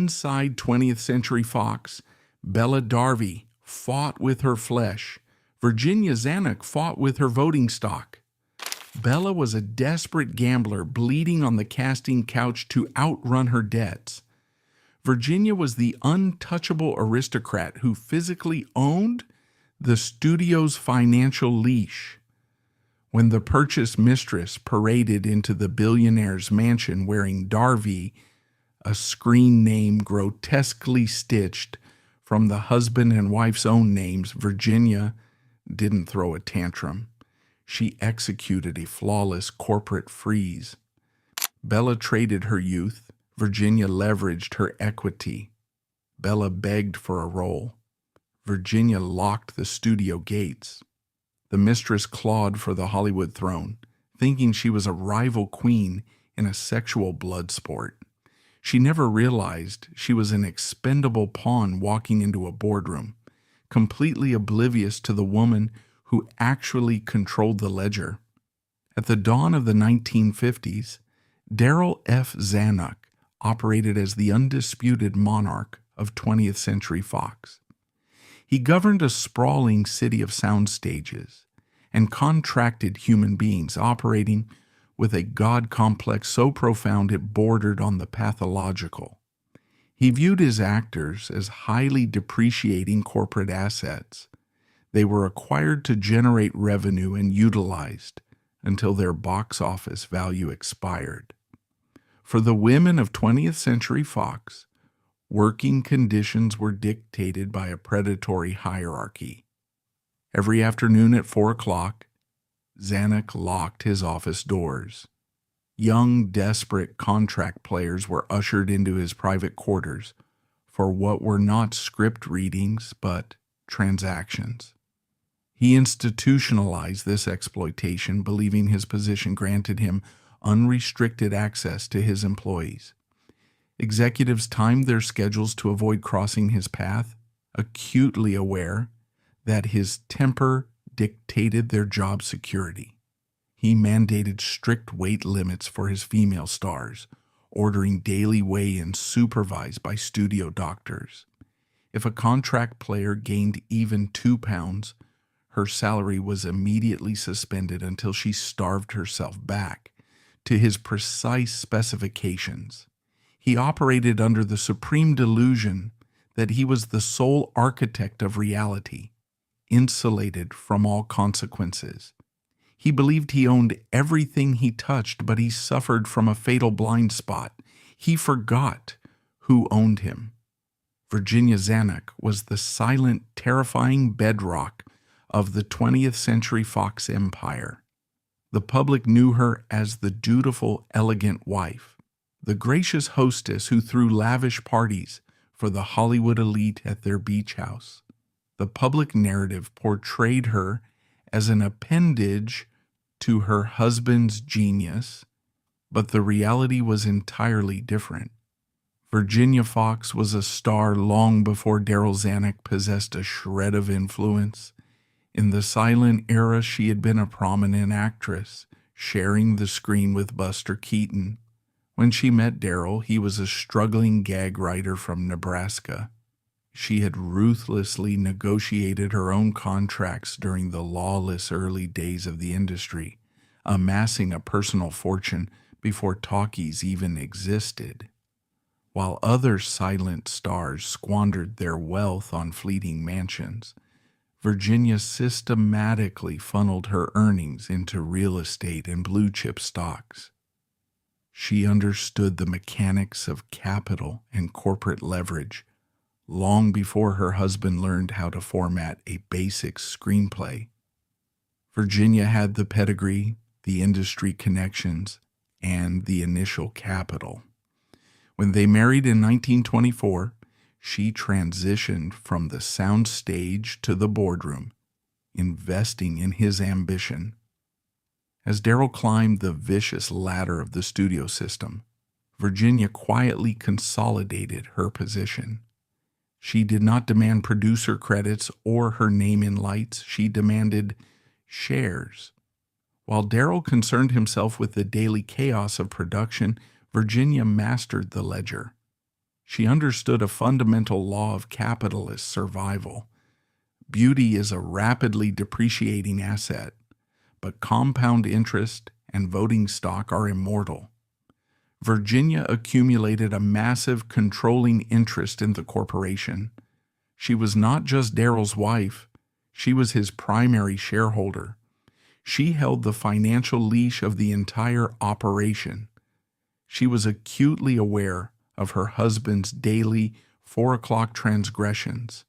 Inside 20th Century Fox, Bella Darvi fought with her flesh. Virginia Zanuck fought with her voting stock. Bella was a desperate gambler bleeding on the casting couch to outrun her debts. Virginia was the untouchable aristocrat who physically owned the studio's financial leash. When the purchased mistress paraded into the billionaire's mansion wearing Darvi, a screen name grotesquely stitched from the husband and wife's own names, Virginia didn't throw a tantrum. She executed a flawless corporate freeze. Bella traded her youth. Virginia leveraged her equity. Bella begged for a role. Virginia locked the studio gates. The mistress clawed for the Hollywood throne, thinking she was a rival queen in a sexual blood sport. She never realized she was an expendable pawn walking into a boardroom, completely oblivious to the woman who actually controlled the ledger. At the dawn of the 1950s, Darryl F. Zanuck operated as the undisputed monarch of 20th Century Fox. He governed a sprawling city of soundstages and contracted human beings operating with a God complex so profound it bordered on the pathological. He viewed his actors as highly depreciating corporate assets. They were acquired to generate revenue and utilized until their box office value expired. For the women of 20th Century Fox, working conditions were dictated by a predatory hierarchy. Every afternoon at 4 o'clock, Zanuck locked his office doors. Young, desperate contract players were ushered into his private quarters for what were not script readings but transactions. He institutionalized this exploitation, believing his position granted him unrestricted access to his employees. Executives timed their schedules to avoid crossing his path, acutely aware that his temper dictated their job security. He mandated strict weight limits for his female stars, ordering daily weigh-ins supervised by studio doctors. If a contract player gained even 2 pounds, her salary was immediately suspended until she starved herself back to his precise specifications. He operated under the supreme delusion that he was the sole architect of reality, insulated from all consequences. He believed he owned everything he touched, but he suffered from a fatal blind spot. He forgot who owned him. Virginia Zanuck was the silent, terrifying bedrock of the 20th Century Fox empire. The public knew her as the dutiful, elegant wife, the gracious hostess who threw lavish parties for the Hollywood elite at their beach house. The public narrative portrayed her as an appendage to her husband's genius, but the reality was entirely different. Virginia Fox was a star long before Darryl Zanuck possessed a shred of influence. In the silent era, she had been a prominent actress, sharing the screen with Buster Keaton. When she met Darryl, he was a struggling gag writer from Nebraska. She had ruthlessly negotiated her own contracts during the lawless early days of the industry, amassing a personal fortune before talkies even existed. While other silent stars squandered their wealth on fleeting mansions, Virginia systematically funneled her earnings into real estate and blue-chip stocks. She understood the mechanics of capital and corporate leverage long before her husband learned how to format a basic screenplay. Virginia had the pedigree, the industry connections, and the initial capital. When they married in 1924, she transitioned from the soundstage to the boardroom, investing in his ambition. As Darryl climbed the vicious ladder of the studio system, Virginia quietly consolidated her position. She did not demand producer credits or her name in lights. She demanded shares. While Darryl concerned himself with the daily chaos of production, Virginia mastered the ledger. She understood a fundamental law of capitalist survival. Beauty is a rapidly depreciating asset, but compound interest and voting stock are immortal. Virginia accumulated a massive controlling interest in the corporation. She was not just Darryl's wife, she was his primary shareholder. She held the financial leash of the entire operation. She was acutely aware of her husband's daily 4 o'clock transgressions.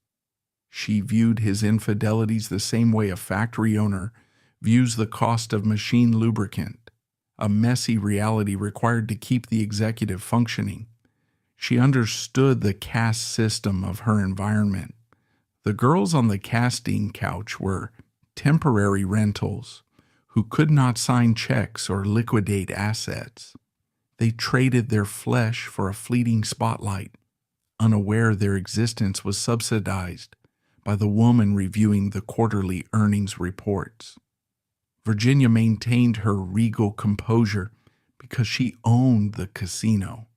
She viewed his infidelities the same way a factory owner views the cost of machine lubricant, a messy reality required to keep the executive functioning. She understood the caste system of her environment. The girls on the casting couch were temporary rentals who could not sign checks or liquidate assets. They traded their flesh for a fleeting spotlight, unaware their existence was subsidized by the woman reviewing the quarterly earnings reports. Virginia maintained her regal composure because she owned the casino.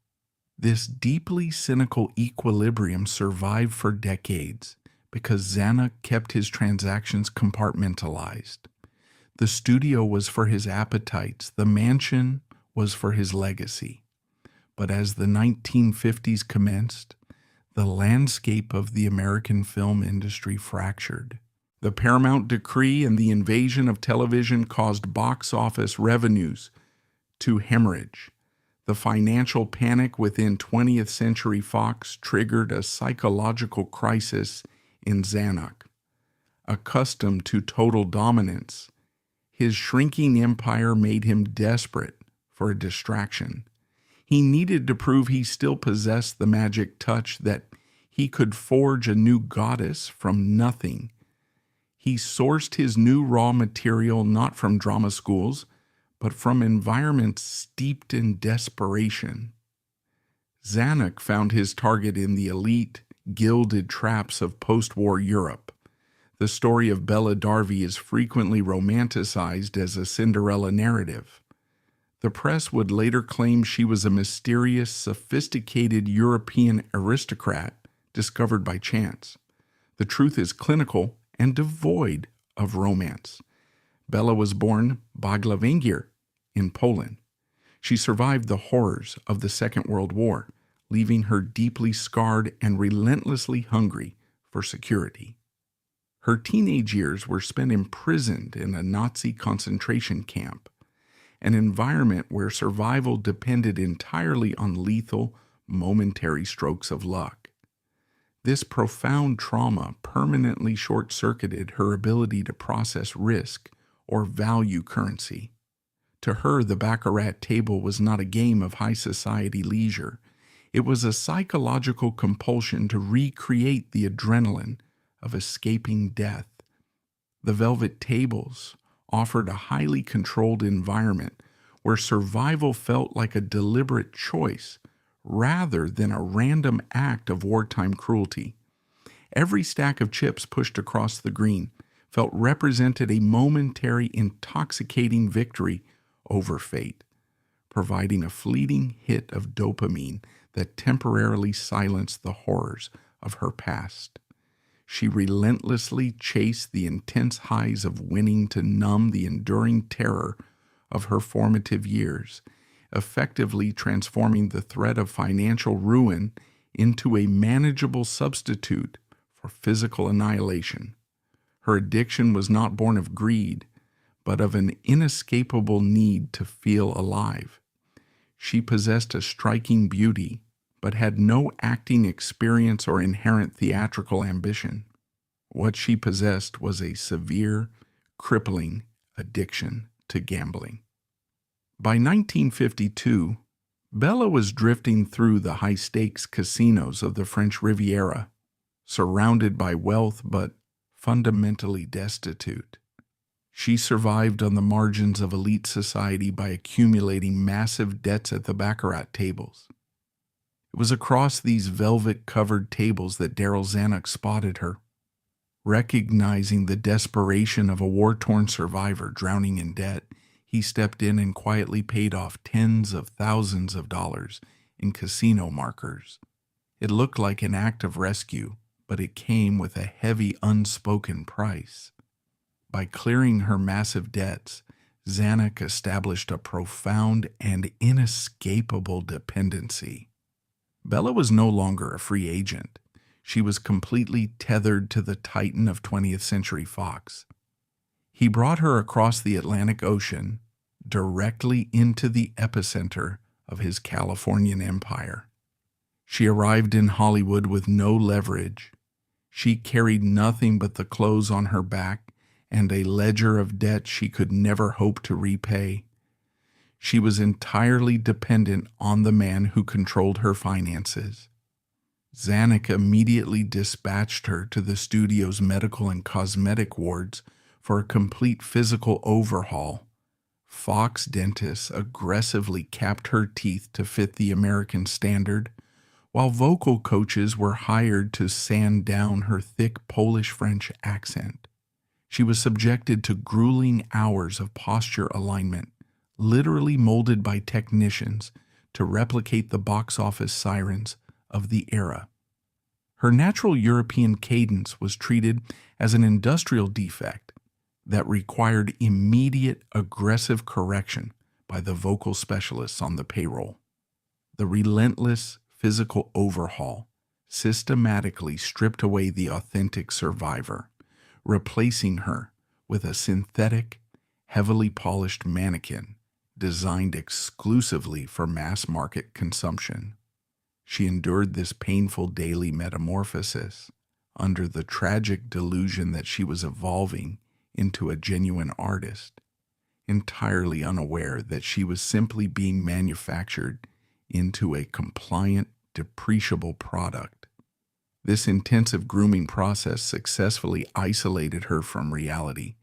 This deeply cynical equilibrium survived for decades because Zanuck kept his transactions compartmentalized. The studio was for his appetites, the mansion was for his legacy. But as the 1950s commenced, the landscape of the American film industry fractured. The Paramount decree and the invasion of television caused box office revenues to hemorrhage. The financial panic within 20th Century Fox triggered a psychological crisis in Zanuck. Accustomed to total dominance, his shrinking empire made him desperate for a distraction. He needed to prove he still possessed the magic touch, that he could forge a new goddess from nothing. He sourced his new raw material not from drama schools, but from environments steeped in desperation. Zanuck found his target in the elite, gilded traps of post-war Europe. The story of Bella Darvi is frequently romanticized as a Cinderella narrative. The press would later claim she was a mysterious, sophisticated European aristocrat discovered by chance. The truth is clinical and devoid of romance. Bella was born Baglavengir in Poland. She survived the horrors of the Second World War, leaving her deeply scarred and relentlessly hungry for security. Her teenage years were spent imprisoned in a Nazi concentration camp, an environment where survival depended entirely on lethal, momentary strokes of luck. This profound trauma permanently short-circuited her ability to process risk or value currency. To her, the baccarat table was not a game of high society leisure. It was a psychological compulsion to recreate the adrenaline of escaping death. The velvet tables offered a highly controlled environment where survival felt like a deliberate choice rather than a random act of wartime cruelty. Every stack of chips pushed across the green felt represented a momentary, intoxicating victory over fate, providing a fleeting hit of dopamine that temporarily silenced the horrors of her past. She relentlessly chased the intense highs of winning to numb the enduring terror of her formative years, effectively transforming the threat of financial ruin into a manageable substitute for physical annihilation. Her addiction was not born of greed, but of an inescapable need to feel alive. She possessed a striking beauty, but had no acting experience or inherent theatrical ambition. What she possessed was a severe, crippling addiction to gambling. By 1952, Bella was drifting through the high-stakes casinos of the French Riviera, surrounded by wealth but fundamentally destitute. She survived on the margins of elite society by accumulating massive debts at the baccarat tables. It was across these velvet-covered tables that Darryl Zanuck spotted her. Recognizing the desperation of a war-torn survivor drowning in debt, he stepped in and quietly paid off tens of thousands of dollars in casino markers. It looked like an act of rescue, but it came with a heavy unspoken price. By clearing her massive debts, Zanuck established a profound and inescapable dependency. Bella was no longer a free agent. She was completely tethered to the titan of 20th Century Fox. He brought her across the Atlantic Ocean, directly into the epicenter of his Californian empire. She arrived in Hollywood with no leverage. She carried nothing but the clothes on her back and a ledger of debt she could never hope to repay. She was entirely dependent on the man who controlled her finances. Zanuck immediately dispatched her to the studio's medical and cosmetic wards for a complete physical overhaul. Fox dentists aggressively capped her teeth to fit the American standard, while vocal coaches were hired to sand down her thick Polish-French accent. She was subjected to grueling hours of posture alignment, literally molded by technicians to replicate the box office sirens of the era. Her natural European cadence was treated as an industrial defect that required immediate aggressive correction by the vocal specialists on the payroll. The relentless physical overhaul systematically stripped away the authentic survivor, replacing her with a synthetic, heavily polished mannequin designed exclusively for mass market consumption. She endured this painful daily metamorphosis under the tragic delusion that she was evolving into a genuine artist, entirely unaware that she was simply being manufactured into a compliant, depreciable product. This intensive grooming process successfully isolated her from reality,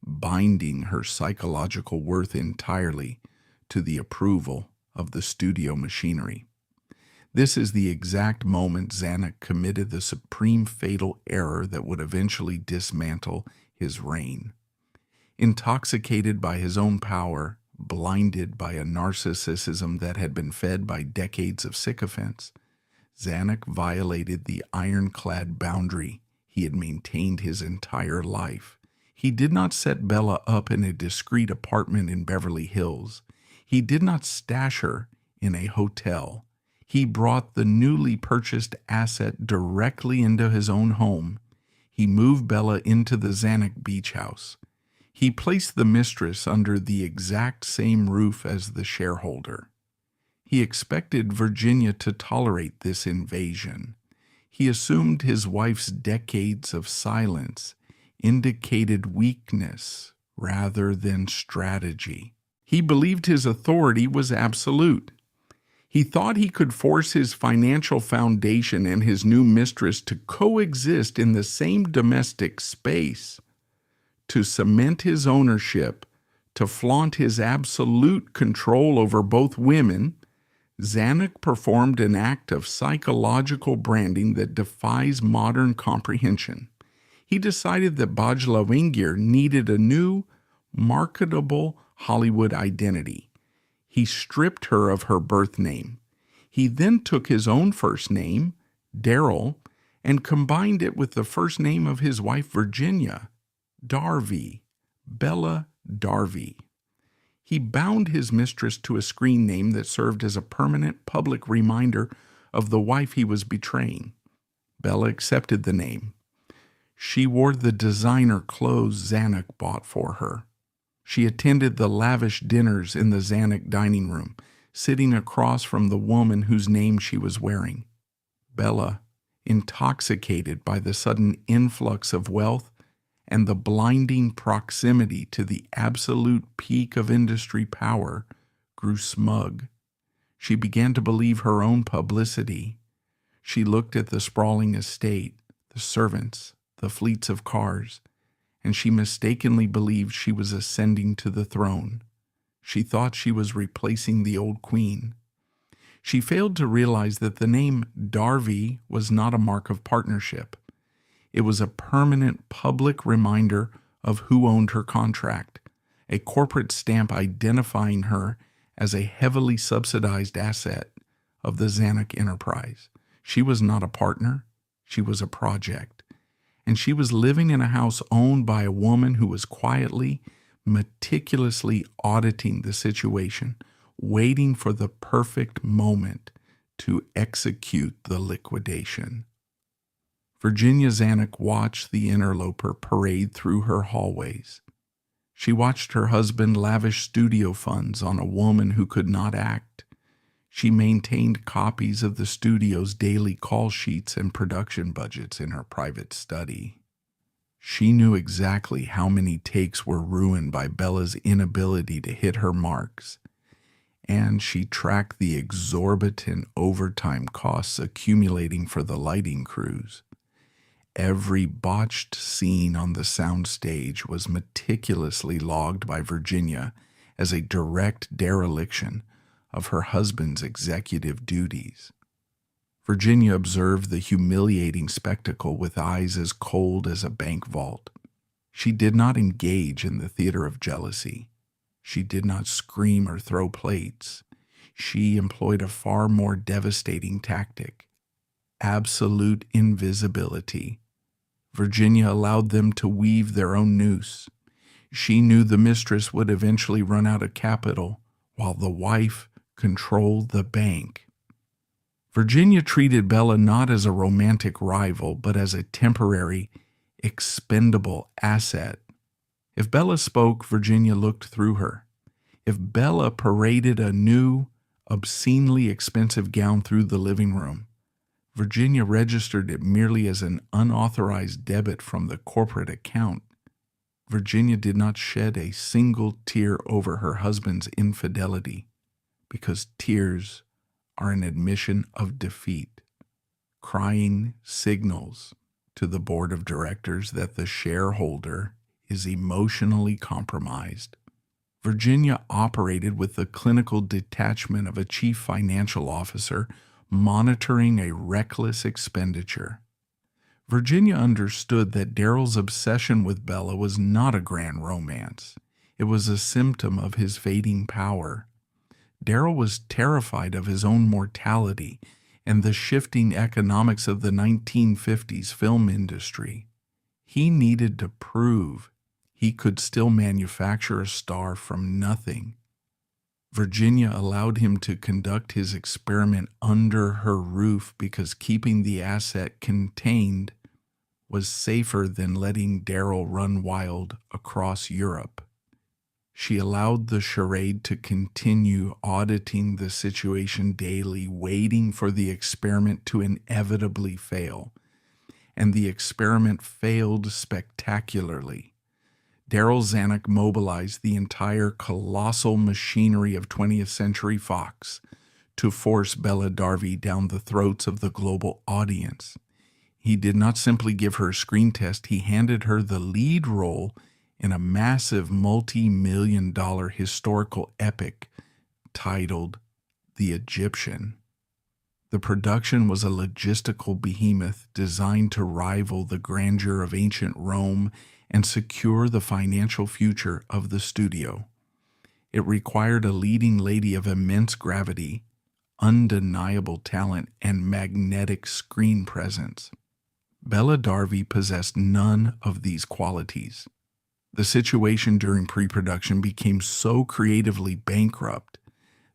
binding her psychological worth entirely to the approval of the studio machinery. This is the exact moment Zanuck committed the supreme fatal error that would eventually dismantle his reign. Intoxicated by his own power, blinded by a narcissism that had been fed by decades of sycophants, Zanuck violated the ironclad boundary he had maintained his entire life. He did not set Bella up in a discreet apartment in Beverly Hills. He did not stash her in a hotel. He brought the newly purchased asset directly into his own home. He moved Bella into the Zanuck beach house. He placed the mistress under the exact same roof as the shareholder. He expected Virginia to tolerate this invasion. He assumed his wife's decades of silence indicated weakness rather than strategy. He believed his authority was absolute. He thought he could force his financial foundation and his new mistress to coexist in the same domestic space. To cement his ownership, to flaunt his absolute control over both women, Zanuck performed an act of psychological branding that defies modern comprehension. He decided that Bajlawingir needed a new, marketable Hollywood identity. He stripped her of her birth name. He then took his own first name, Darryl, and combined it with the first name of his wife Virginia, Darvi, Bella Darvi. He bound his mistress to a screen name that served as a permanent public reminder of the wife he was betraying. Bella accepted the name. She wore the designer clothes Zanuck bought for her. She attended the lavish dinners in the Zanuck dining room, sitting across from the woman whose name she was wearing. Bella, intoxicated by the sudden influx of wealth and the blinding proximity to the absolute peak of industry power, grew smug. She began to believe her own publicity. She looked at the sprawling estate, the servants, the fleets of cars, and she mistakenly believed she was ascending to the throne. She thought she was replacing the old queen. She failed to realize that the name Darvi was not a mark of partnership. It was a permanent public reminder of who owned her contract, a corporate stamp identifying her as a heavily subsidized asset of the Zanuck enterprise. She was not a partner, she was a project. And she was living in a house owned by a woman who was quietly, meticulously auditing the situation, waiting for the perfect moment to execute the liquidation. Virginia Zanuck watched the interloper parade through her hallways. She watched her husband lavish studio funds on a woman who could not act. She maintained copies of the studio's daily call sheets and production budgets in her private study. She knew exactly how many takes were ruined by Bella's inability to hit her marks, and she tracked the exorbitant overtime costs accumulating for the lighting crews. Every botched scene on the soundstage was meticulously logged by Virginia as a direct dereliction of her husband's executive duties. Virginia observed the humiliating spectacle with eyes as cold as a bank vault. She did not engage in the theater of jealousy. She did not scream or throw plates. She employed a far more devastating tactic: absolute invisibility. Virginia allowed them to weave their own noose. She knew the mistress would eventually run out of capital, while the wife controlled the bank. Virginia treated Bella not as a romantic rival, but as a temporary, expendable asset. If Bella spoke, Virginia looked through her. If Bella paraded a new, obscenely expensive gown through the living room, Virginia registered it merely as an unauthorized debit from the corporate account. Virginia did not shed a single tear over her husband's infidelity, because tears are an admission of defeat. Crying signals to the board of directors that the shareholder is emotionally compromised. Virginia operated with the clinical detachment of a chief financial officer monitoring a reckless expenditure. Virginia understood that Darryl's obsession with Bella was not a grand romance. It was a symptom of his fading power. Darryl was terrified of his own mortality and the shifting economics of the 1950s film industry. He needed to prove he could still manufacture a star from nothing. Virginia allowed him to conduct his experiment under her roof because keeping the asset contained was safer than letting Darryl run wild across Europe. She allowed the charade to continue, auditing the situation daily, waiting for the experiment to inevitably fail. And the experiment failed spectacularly. Darryl Zanuck mobilized the entire colossal machinery of 20th Century Fox to force Bella Darvi down the throats of the global audience. He did not simply give her a screen test, he handed her the lead role in a massive multi-million-dollar historical epic titled The Egyptian. The production was a logistical behemoth designed to rival the grandeur of ancient Rome and secure the financial future of the studio. It required a leading lady of immense gravity, undeniable talent, and magnetic screen presence. Bella Darvi possessed none of these qualities. The situation during pre-production became so creatively bankrupt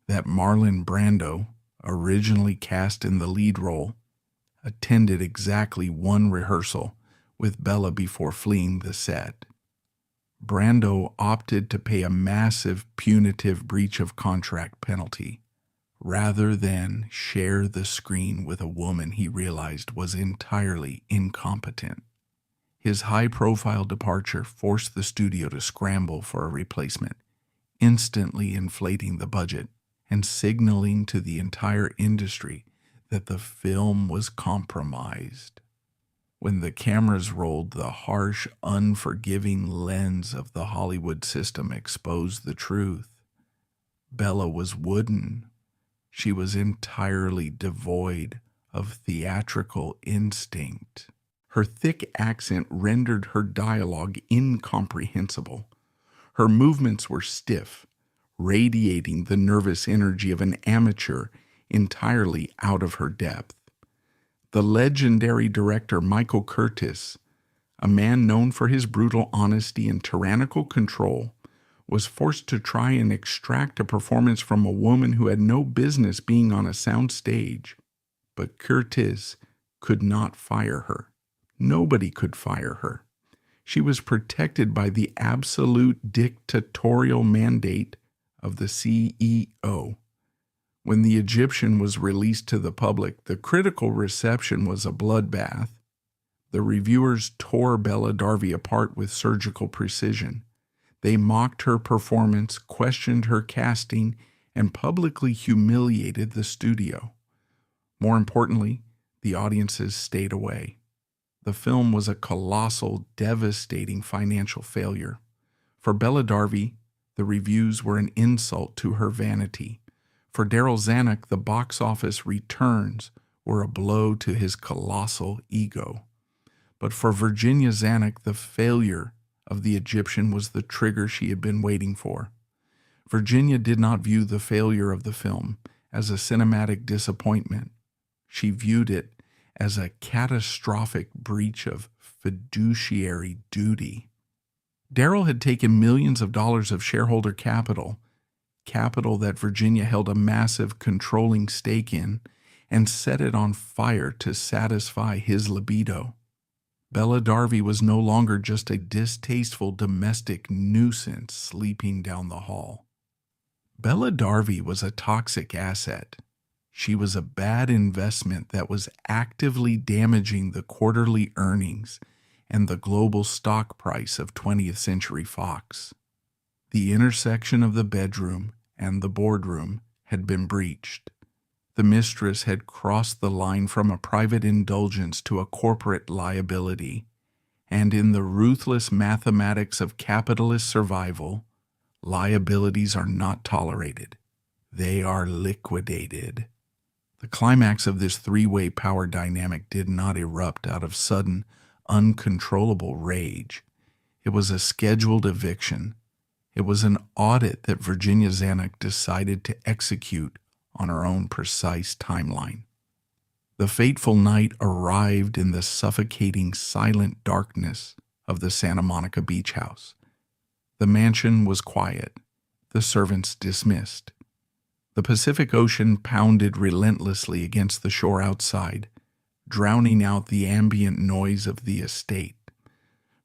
that Marlon Brando, originally cast in the lead role, attended exactly one rehearsal with Bella before fleeing the set. Brando opted to pay a massive punitive breach of contract penalty rather than share the screen with a woman he realized was entirely incompetent. His high-profile departure forced the studio to scramble for a replacement, instantly inflating the budget and signaling to the entire industry that the film was compromised. When the cameras rolled, the harsh, unforgiving lens of the Hollywood system exposed the truth. Bella was wooden. She was entirely devoid of theatrical instinct. Her thick accent rendered her dialogue incomprehensible. Her movements were stiff, radiating the nervous energy of an amateur entirely out of her depth. The legendary director Michael Curtis, a man known for his brutal honesty and tyrannical control, was forced to try and extract a performance from a woman who had no business being on a sound stage. But Curtis could not fire her. Nobody could fire her. She was protected by the absolute dictatorial mandate of the CEO. When the Egyptian was released to the public, the critical reception was a bloodbath. The reviewers tore Bella Darvi apart with surgical precision. They mocked her performance, questioned her casting, and publicly humiliated the studio. More importantly, the audiences stayed away. The film was a colossal, devastating financial failure. For Bella Darvi, the reviews were an insult to her vanity. For Darryl Zanuck, the box office returns were a blow to his colossal ego. But for Virginia Zanuck, the failure of the Egyptian was the trigger she had been waiting for. Virginia did not view the failure of the film as a cinematic disappointment. She viewed it as a catastrophic breach of fiduciary duty. Darryl had taken millions of dollars of shareholder capital that Virginia held a massive controlling stake in, and set it on fire to satisfy his libido. Bella Darvi was no longer just a distasteful domestic nuisance sleeping down the hall. Bella Darvi was a toxic asset. She was a bad investment that was actively damaging the quarterly earnings and the global stock price of 20th Century Fox. The intersection of the bedroom and the boardroom had been breached. The mistress had crossed the line from a private indulgence to a corporate liability, and in the ruthless mathematics of capitalist survival, liabilities are not tolerated. They are liquidated. The climax of this three-way power dynamic did not erupt out of sudden, uncontrollable rage. It was a scheduled eviction. It was an audit that Virginia Zanuck decided to execute on her own precise timeline. The fateful night arrived in the suffocating, silent darkness of the Santa Monica beach house. The mansion was quiet, the servants dismissed. The Pacific Ocean pounded relentlessly against the shore outside, drowning out the ambient noise of the estate.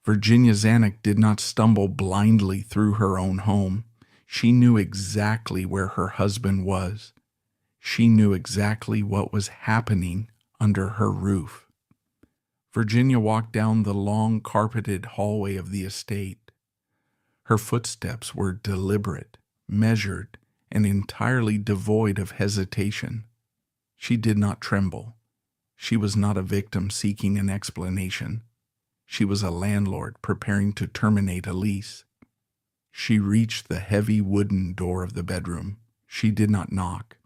Virginia Zanuck did not stumble blindly through her own home. She knew exactly where her husband was. She knew exactly what was happening under her roof. Virginia walked down the long carpeted hallway of the estate. Her footsteps were deliberate, measured, and entirely devoid of hesitation. She did not tremble. She was not a victim seeking an explanation. She was a landlord preparing to terminate a lease. She reached the heavy wooden door of the bedroom. She did not knock.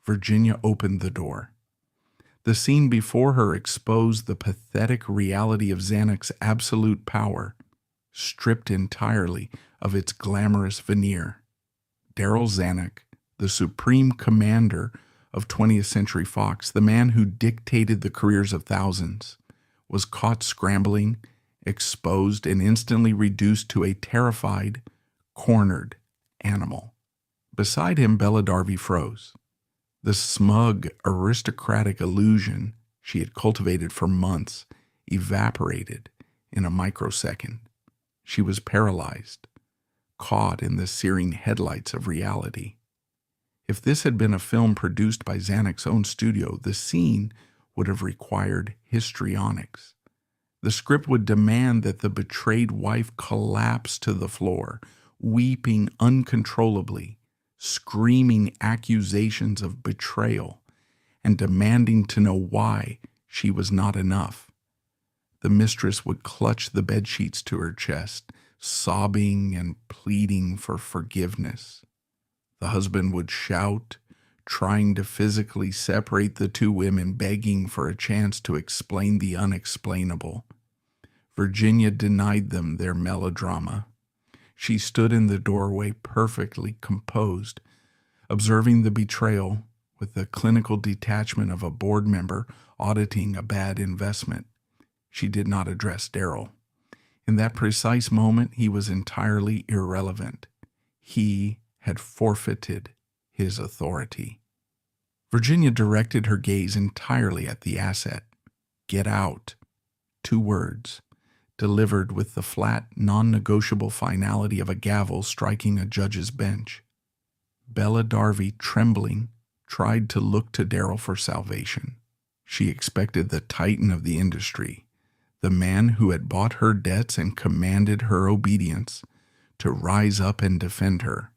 Virginia opened the door. The scene before her exposed the pathetic reality of Zanuck's absolute power, stripped entirely of its glamorous veneer. Darryl Zanuck, the supreme commander of 20th Century Fox, the man who dictated the careers of thousands, was caught scrambling, exposed, and instantly reduced to a terrified, cornered animal. Beside him, Bella Darvi froze. The smug, aristocratic illusion she had cultivated for months evaporated in a microsecond. She was paralyzed, caught in the searing headlights of reality. If this had been a film produced by Zanuck's own studio, the scene would have required histrionics. The script would demand that the betrayed wife collapse to the floor, weeping uncontrollably, screaming accusations of betrayal, and demanding to know why she was not enough. The mistress would clutch the bedsheets to her chest, sobbing and pleading for forgiveness. The husband would shout, trying to physically separate the two women, begging for a chance to explain the unexplainable. Virginia denied them their melodrama. She stood in the doorway, perfectly composed, observing the betrayal, with the clinical detachment of a board member auditing a bad investment. She did not address Darryl. In that precise moment, he was entirely irrelevant. He had forfeited his authority. Virginia directed her gaze entirely at the asset. Get out. 2 words, delivered with the flat, non-negotiable finality of a gavel striking a judge's bench. Bella Darvi, trembling, tried to look to Darryl for salvation. She expected the titan of the industry, the man who had bought her debts and commanded her obedience, to rise up and defend her.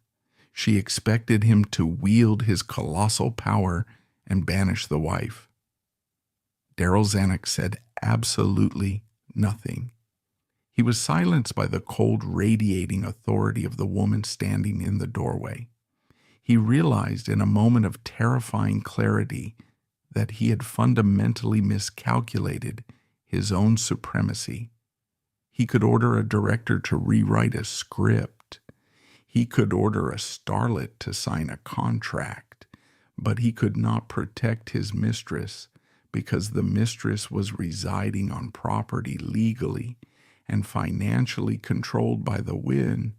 She expected him to wield his colossal power and banish the wife. Darryl Zanuck said absolutely nothing. He was silenced by the cold, radiating authority of the woman standing in the doorway. He realized in a moment of terrifying clarity that he had fundamentally miscalculated his own supremacy. He could order a director to rewrite a script. He could order a starlet to sign a contract, but he could not protect his mistress because the mistress was residing on property legally and financially controlled by the win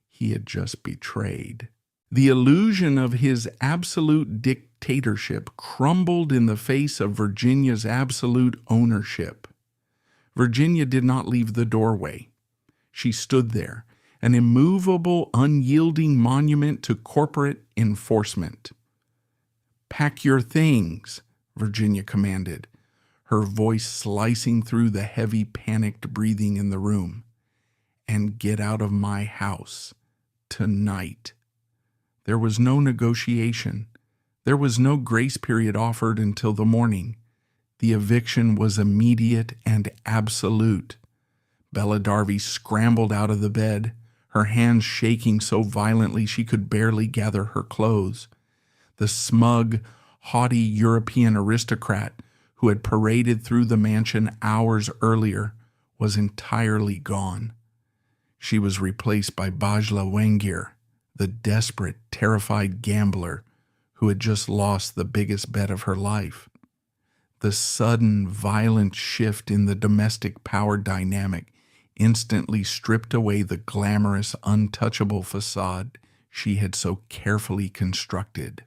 he had just betrayed. The illusion of his absolute dictatorship crumbled in the face of Virginia's absolute ownership. Virginia did not leave the doorway. She stood there, an immovable, unyielding monument to corporate enforcement. "Pack your things," Virginia commanded, her voice slicing through the heavy, panicked breathing in the room, "and get out of my house tonight." There was no negotiation. There was no grace period offered until the morning. The eviction was immediate and absolute. Bella Darvi scrambled out of the bed, her hands shaking so violently she could barely gather her clothes. The smug, haughty European aristocrat who had paraded through the mansion hours earlier was entirely gone. She was replaced by Bajla Wangir, the desperate, terrified gambler who had just lost the biggest bet of her life. The sudden, violent shift in the domestic power dynamic instantly stripped away the glamorous, untouchable facade she had so carefully constructed.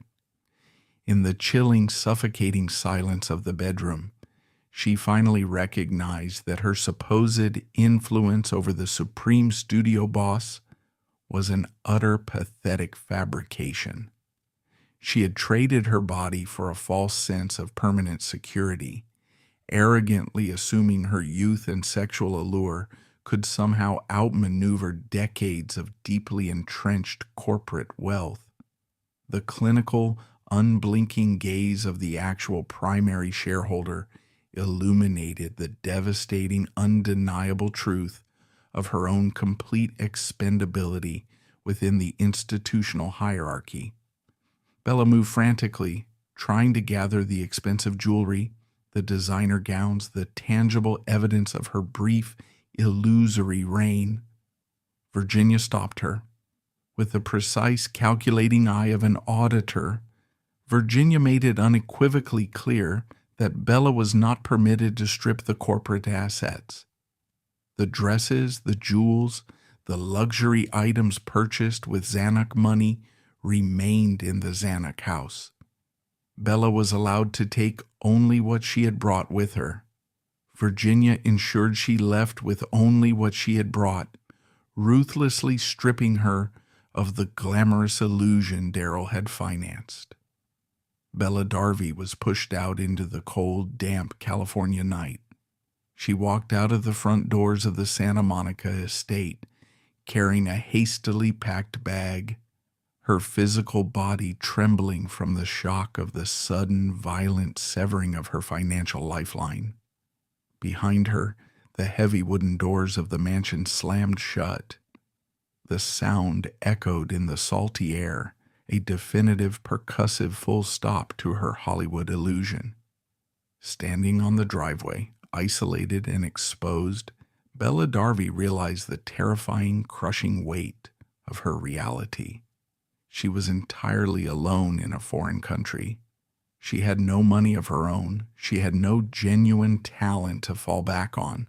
In the chilling, suffocating silence of the bedroom, she finally recognized that her supposed influence over the supreme studio boss was an utter pathetic fabrication. She had traded her body for a false sense of permanent security, arrogantly assuming her youth and sexual allure could somehow outmaneuver decades of deeply entrenched corporate wealth. The clinical, unblinking gaze of the actual primary shareholder illuminated the devastating, undeniable truth of her own complete expendability within the institutional hierarchy. Bella moved frantically, trying to gather the expensive jewelry, the designer gowns, the tangible evidence of her brief, illusory reign. Virginia stopped her. With the precise, calculating eye of an auditor, Virginia made it unequivocally clear that Bella was not permitted to strip the corporate assets. The dresses, the jewels, the luxury items purchased with Zanuck money remained in the Zanuck house. Bella was allowed to take only what she had brought with her. Virginia ensured she left with only what she had brought, ruthlessly stripping her of the glamorous illusion Darryl had financed. Bella Darvi was pushed out into the cold, damp California night. She walked out of the front doors of the Santa Monica estate, carrying a hastily packed bag, her physical body trembling from the shock of the sudden, violent severing of her financial lifeline. Behind her, the heavy wooden doors of the mansion slammed shut. The sound echoed in the salty air, a definitive, percussive full stop to her Hollywood illusion. Standing on the driveway, isolated and exposed, Bella Darvi realized the terrifying, crushing weight of her reality. She was entirely alone in a foreign country. She had no money of her own. She had no genuine talent to fall back on.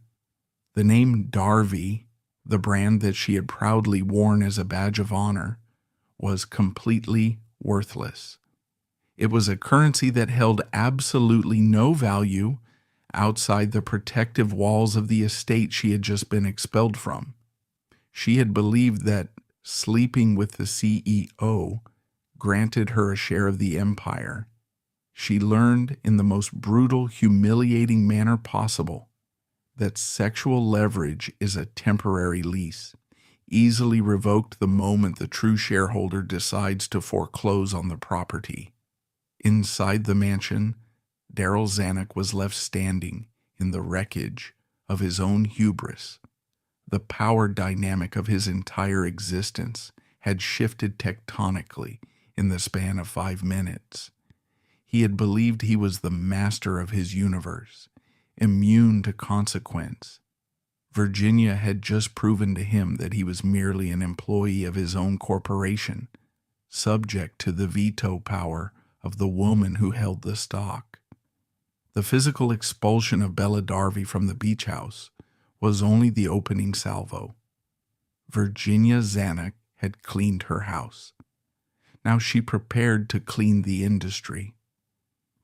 The name Darvi, the brand that she had proudly worn as a badge of honor, was completely worthless. It was a currency that held absolutely no value outside the protective walls of the estate she had just been expelled from. She had believed that sleeping with the CEO granted her a share of the empire. She learned in the most brutal, humiliating manner possible that sexual leverage is a temporary lease, easily revoked the moment the true shareholder decides to foreclose on the property. Inside the mansion, Darryl Zanuck was left standing in the wreckage of his own hubris. The power dynamic of his entire existence had shifted tectonically in the span of 5 minutes. He had believed he was the master of his universe, immune to consequence. Virginia had just proven to him that he was merely an employee of his own corporation, subject to the veto power of the woman who held the stock. The physical expulsion of Bella Darvi from the beach house was only the opening salvo. Virginia Zanuck had cleaned her house. Now she prepared to clean the industry.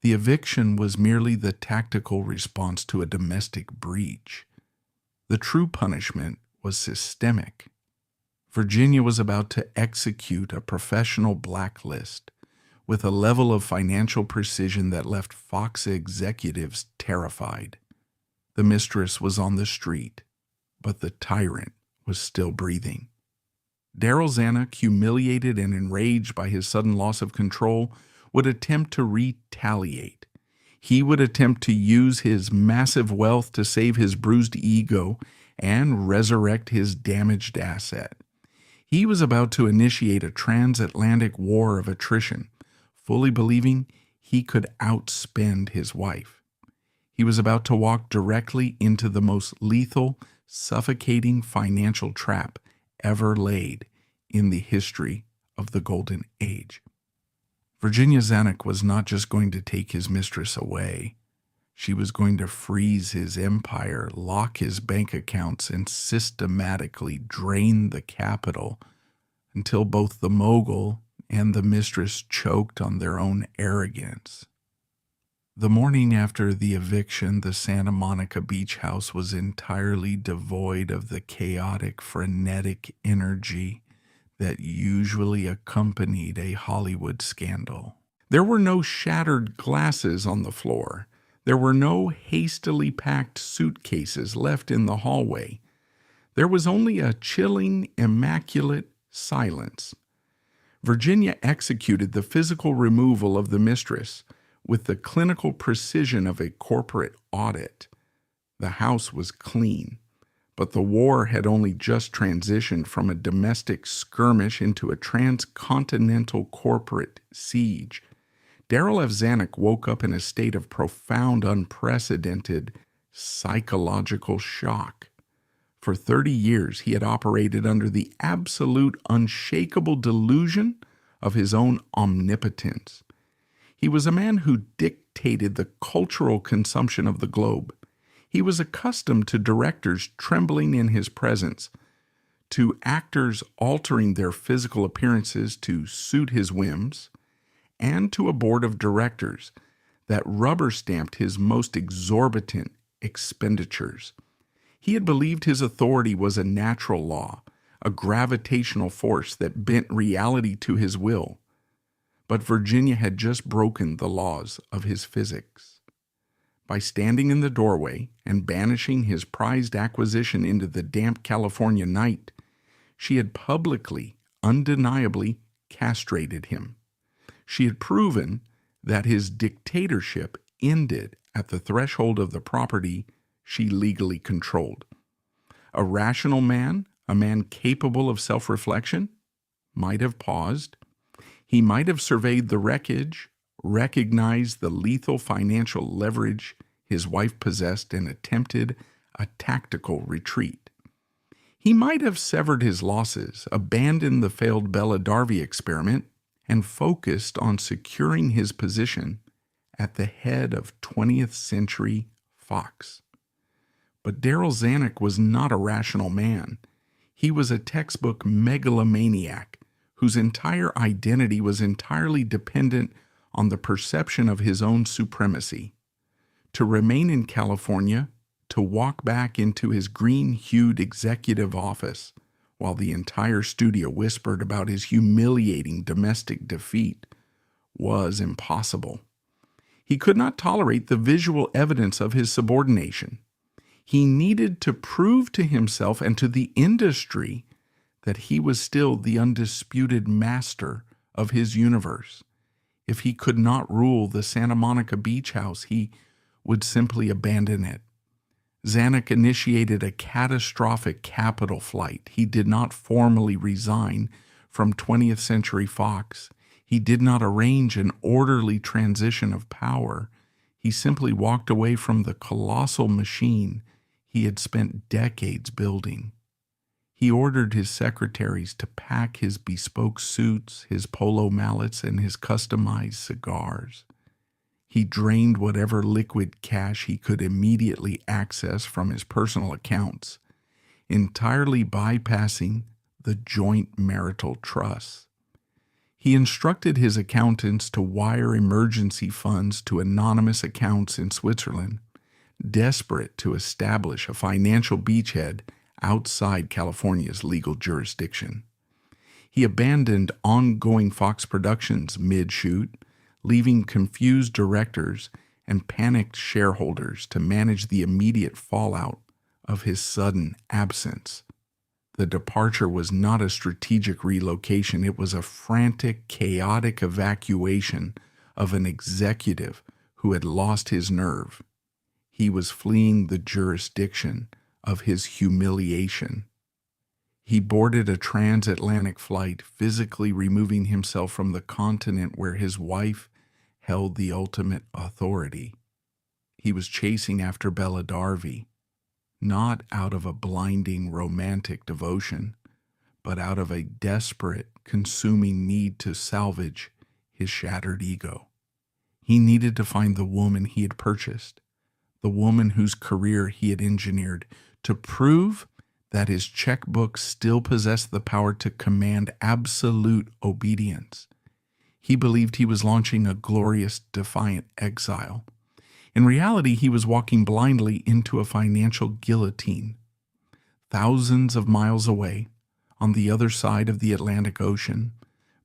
The eviction was merely the tactical response to a domestic breach. The true punishment was systemic. Virginia was about to execute a professional blacklist with a level of financial precision that left Fox executives terrified. The mistress was on the street, but the tyrant was still breathing. Darryl Zanuck, humiliated and enraged by his sudden loss of control, would attempt to retaliate. He would attempt to use his massive wealth to save his bruised ego and resurrect his damaged asset. He was about to initiate a transatlantic war of attrition, fully believing he could outspend his wife. He was about to walk directly into the most lethal, suffocating financial trap ever laid in the history of the Golden Age. Virginia Zanuck was not just going to take his mistress away. She was going to freeze his empire, lock his bank accounts, and systematically drain the capital until both the mogul and the mistress choked on their own arrogance. The morning after the eviction, the Santa Monica beach house was entirely devoid of the chaotic, frenetic energy that usually accompanied a Hollywood scandal. There were no shattered glasses on the floor. There were no hastily packed suitcases left in the hallway. There was only a chilling, immaculate silence. Virginia executed the physical removal of the mistress with the clinical precision of a corporate audit. The house was clean, but the war had only just transitioned from a domestic skirmish into a transcontinental corporate siege. Darryl F. Zanuck woke up in a state of profound, unprecedented psychological shock. For 30 years, he had operated under the absolute, unshakable delusion of his own omnipotence. He was a man who dictated the cultural consumption of the globe. He was accustomed to directors trembling in his presence, to actors altering their physical appearances to suit his whims, and to a board of directors that rubber-stamped his most exorbitant expenditures. He had believed his authority was a natural law, a gravitational force that bent reality to his will. But Virginia had just broken the laws of his physics. By standing in the doorway and banishing his prized acquisition into the damp California night, she had publicly, undeniably castrated him. She had proven that his dictatorship ended at the threshold of the property she legally controlled. A rational man, a man capable of self-reflection, might have paused. He might have surveyed the wreckage, recognized the lethal financial leverage his wife possessed, and attempted a tactical retreat. He might have severed his losses, abandoned the failed Bella Darvi experiment, and focused on securing his position at the head of 20th Century Fox. But Darryl Zanuck was not a rational man. He was a textbook megalomaniac whose entire identity was entirely dependent on the perception of his own supremacy. To remain in California, to walk back into his green-hued executive office while the entire studio whispered about his humiliating domestic defeat was impossible. He could not tolerate the visual evidence of his subordination. He needed to prove to himself and to the industry that he was still the undisputed master of his universe. If he could not rule the Santa Monica beach house, he would simply abandon it. Zanuck initiated a catastrophic capital flight. He did not formally resign from 20th Century Fox. He did not arrange an orderly transition of power. He simply walked away from the colossal machine he had spent decades building. He ordered his secretaries to pack his bespoke suits, his polo mallets, and his customized cigars. He drained whatever liquid cash he could immediately access from his personal accounts, entirely bypassing the joint marital trusts. He instructed his accountants to wire emergency funds to anonymous accounts in Switzerland, desperate to establish a financial beachhead outside California's legal jurisdiction. He abandoned ongoing Fox productions mid-shoot, leaving confused directors and panicked shareholders to manage the immediate fallout of his sudden absence. The departure was not a strategic relocation. It was a frantic, chaotic evacuation of an executive who had lost his nerve. He was fleeing the jurisdiction of his humiliation. He boarded a transatlantic flight, physically removing himself from the continent where his wife held the ultimate authority. He was chasing after Bella Darvi, not out of a blinding romantic devotion, but out of a desperate, consuming need to salvage his shattered ego. He needed to find the woman he had purchased, the woman whose career he had engineered, to prove that his checkbook still possessed the power to command absolute obedience. He believed he was launching a glorious, defiant exile. In reality, he was walking blindly into a financial guillotine. Thousands of miles away, on the other side of the Atlantic Ocean,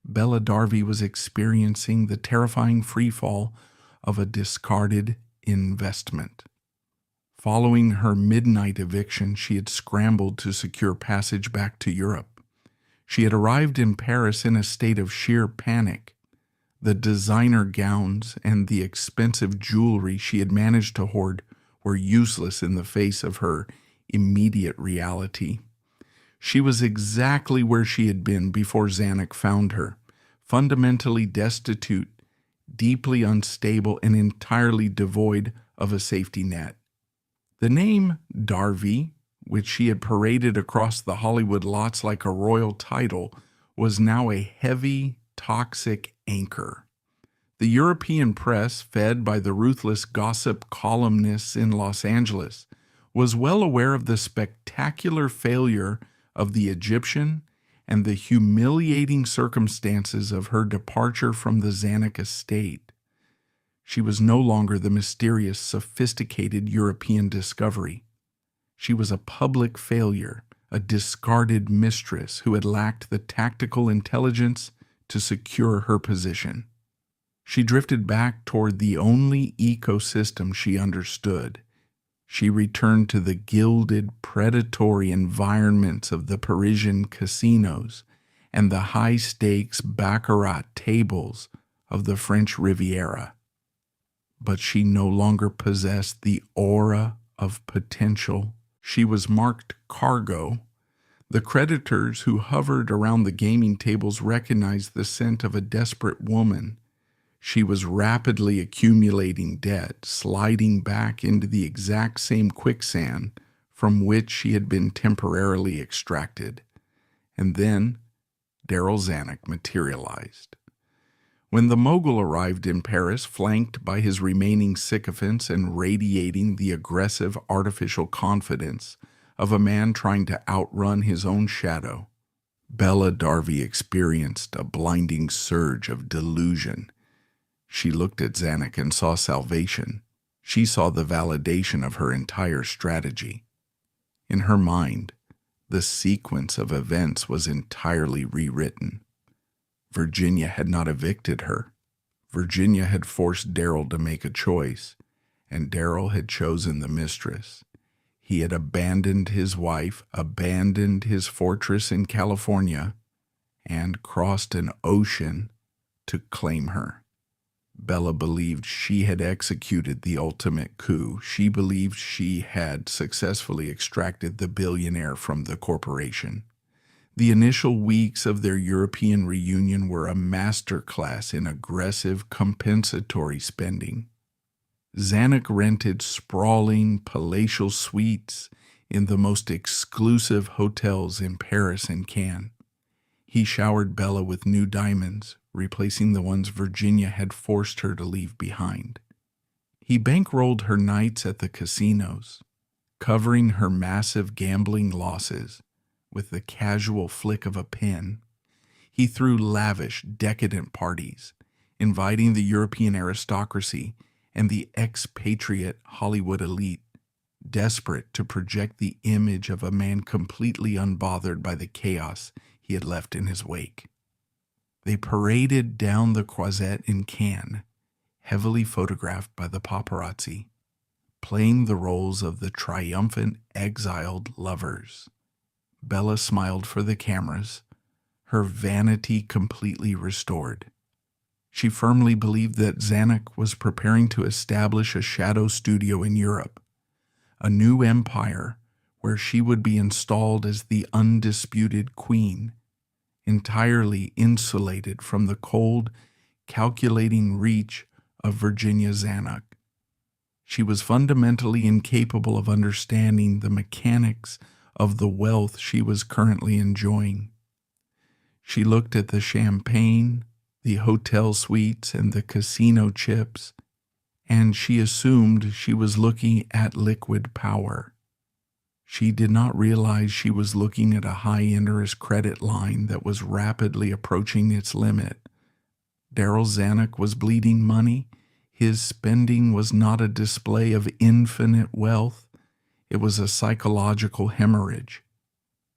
Bella Darvi was experiencing the terrifying freefall of a discarded investment. Following her midnight eviction, she had scrambled to secure passage back to Europe. She had arrived in Paris in a state of sheer panic. The designer gowns and the expensive jewelry she had managed to hoard were useless in the face of her immediate reality. She was exactly where she had been before Zanuck found her, fundamentally destitute, deeply unstable, and entirely devoid of a safety net. The name Darvi, which she had paraded across the Hollywood lots like a royal title, was now a heavy, toxic anchor. The European press, fed by the ruthless gossip columnists in Los Angeles, was well aware of the spectacular failure of the Egyptian and the humiliating circumstances of her departure from the Zanuck estate. She was no longer the mysterious, sophisticated European discovery. She was a public failure, a discarded mistress who had lacked the tactical intelligence to secure her position. She drifted back toward the only ecosystem she understood. She returned to the gilded, predatory environments of the Parisian casinos and the high-stakes baccarat tables of the French Riviera. But she no longer possessed the aura of potential. She was marked cargo. The creditors who hovered around the gaming tables recognized the scent of a desperate woman. She was rapidly accumulating debt, sliding back into the exact same quicksand from which she had been temporarily extracted. And then Darryl Zanuck materialized. When the mogul arrived in Paris, flanked by his remaining sycophants and radiating the aggressive artificial confidence of a man trying to outrun his own shadow, Bella Darvi experienced a blinding surge of delusion. She looked at Zanuck and saw salvation. She saw the validation of her entire strategy. In her mind, the sequence of events was entirely rewritten. Virginia had not evicted her. Virginia had forced Darryl to make a choice, and Darryl had chosen the mistress. He had abandoned his wife, abandoned his fortress in California, and crossed an ocean to claim her. Bella believed she had executed the ultimate coup. She believed she had successfully extracted the billionaire from the corporation. The initial weeks of their European reunion were a masterclass in aggressive compensatory spending. Zanuck rented sprawling palatial suites in the most exclusive hotels in Paris and Cannes. He showered Bella with new diamonds, replacing the ones Virginia had forced her to leave behind. He bankrolled her nights at the casinos, covering her massive gambling losses with the casual flick of a pen. He threw lavish, decadent parties, inviting the European aristocracy and the expatriate Hollywood elite, desperate to project the image of a man completely unbothered by the chaos he had left in his wake. They paraded down the Croisette in Cannes, heavily photographed by the paparazzi, playing the roles of the triumphant exiled lovers. Bella smiled for the cameras, her vanity completely restored. She firmly believed that Zanuck was preparing to establish a shadow studio in Europe, a new empire where she would be installed as the undisputed queen, entirely insulated from the cold, calculating reach of Virginia Zanuck. She was fundamentally incapable of understanding the mechanics of the wealth she was currently enjoying. She looked at the champagne, the hotel suites, and the casino chips, and she assumed she was looking at liquid power. She did not realize she was looking at a high-interest credit line that was rapidly approaching its limit. Darryl Zanuck was bleeding money. His spending was not a display of infinite wealth. It was a psychological hemorrhage.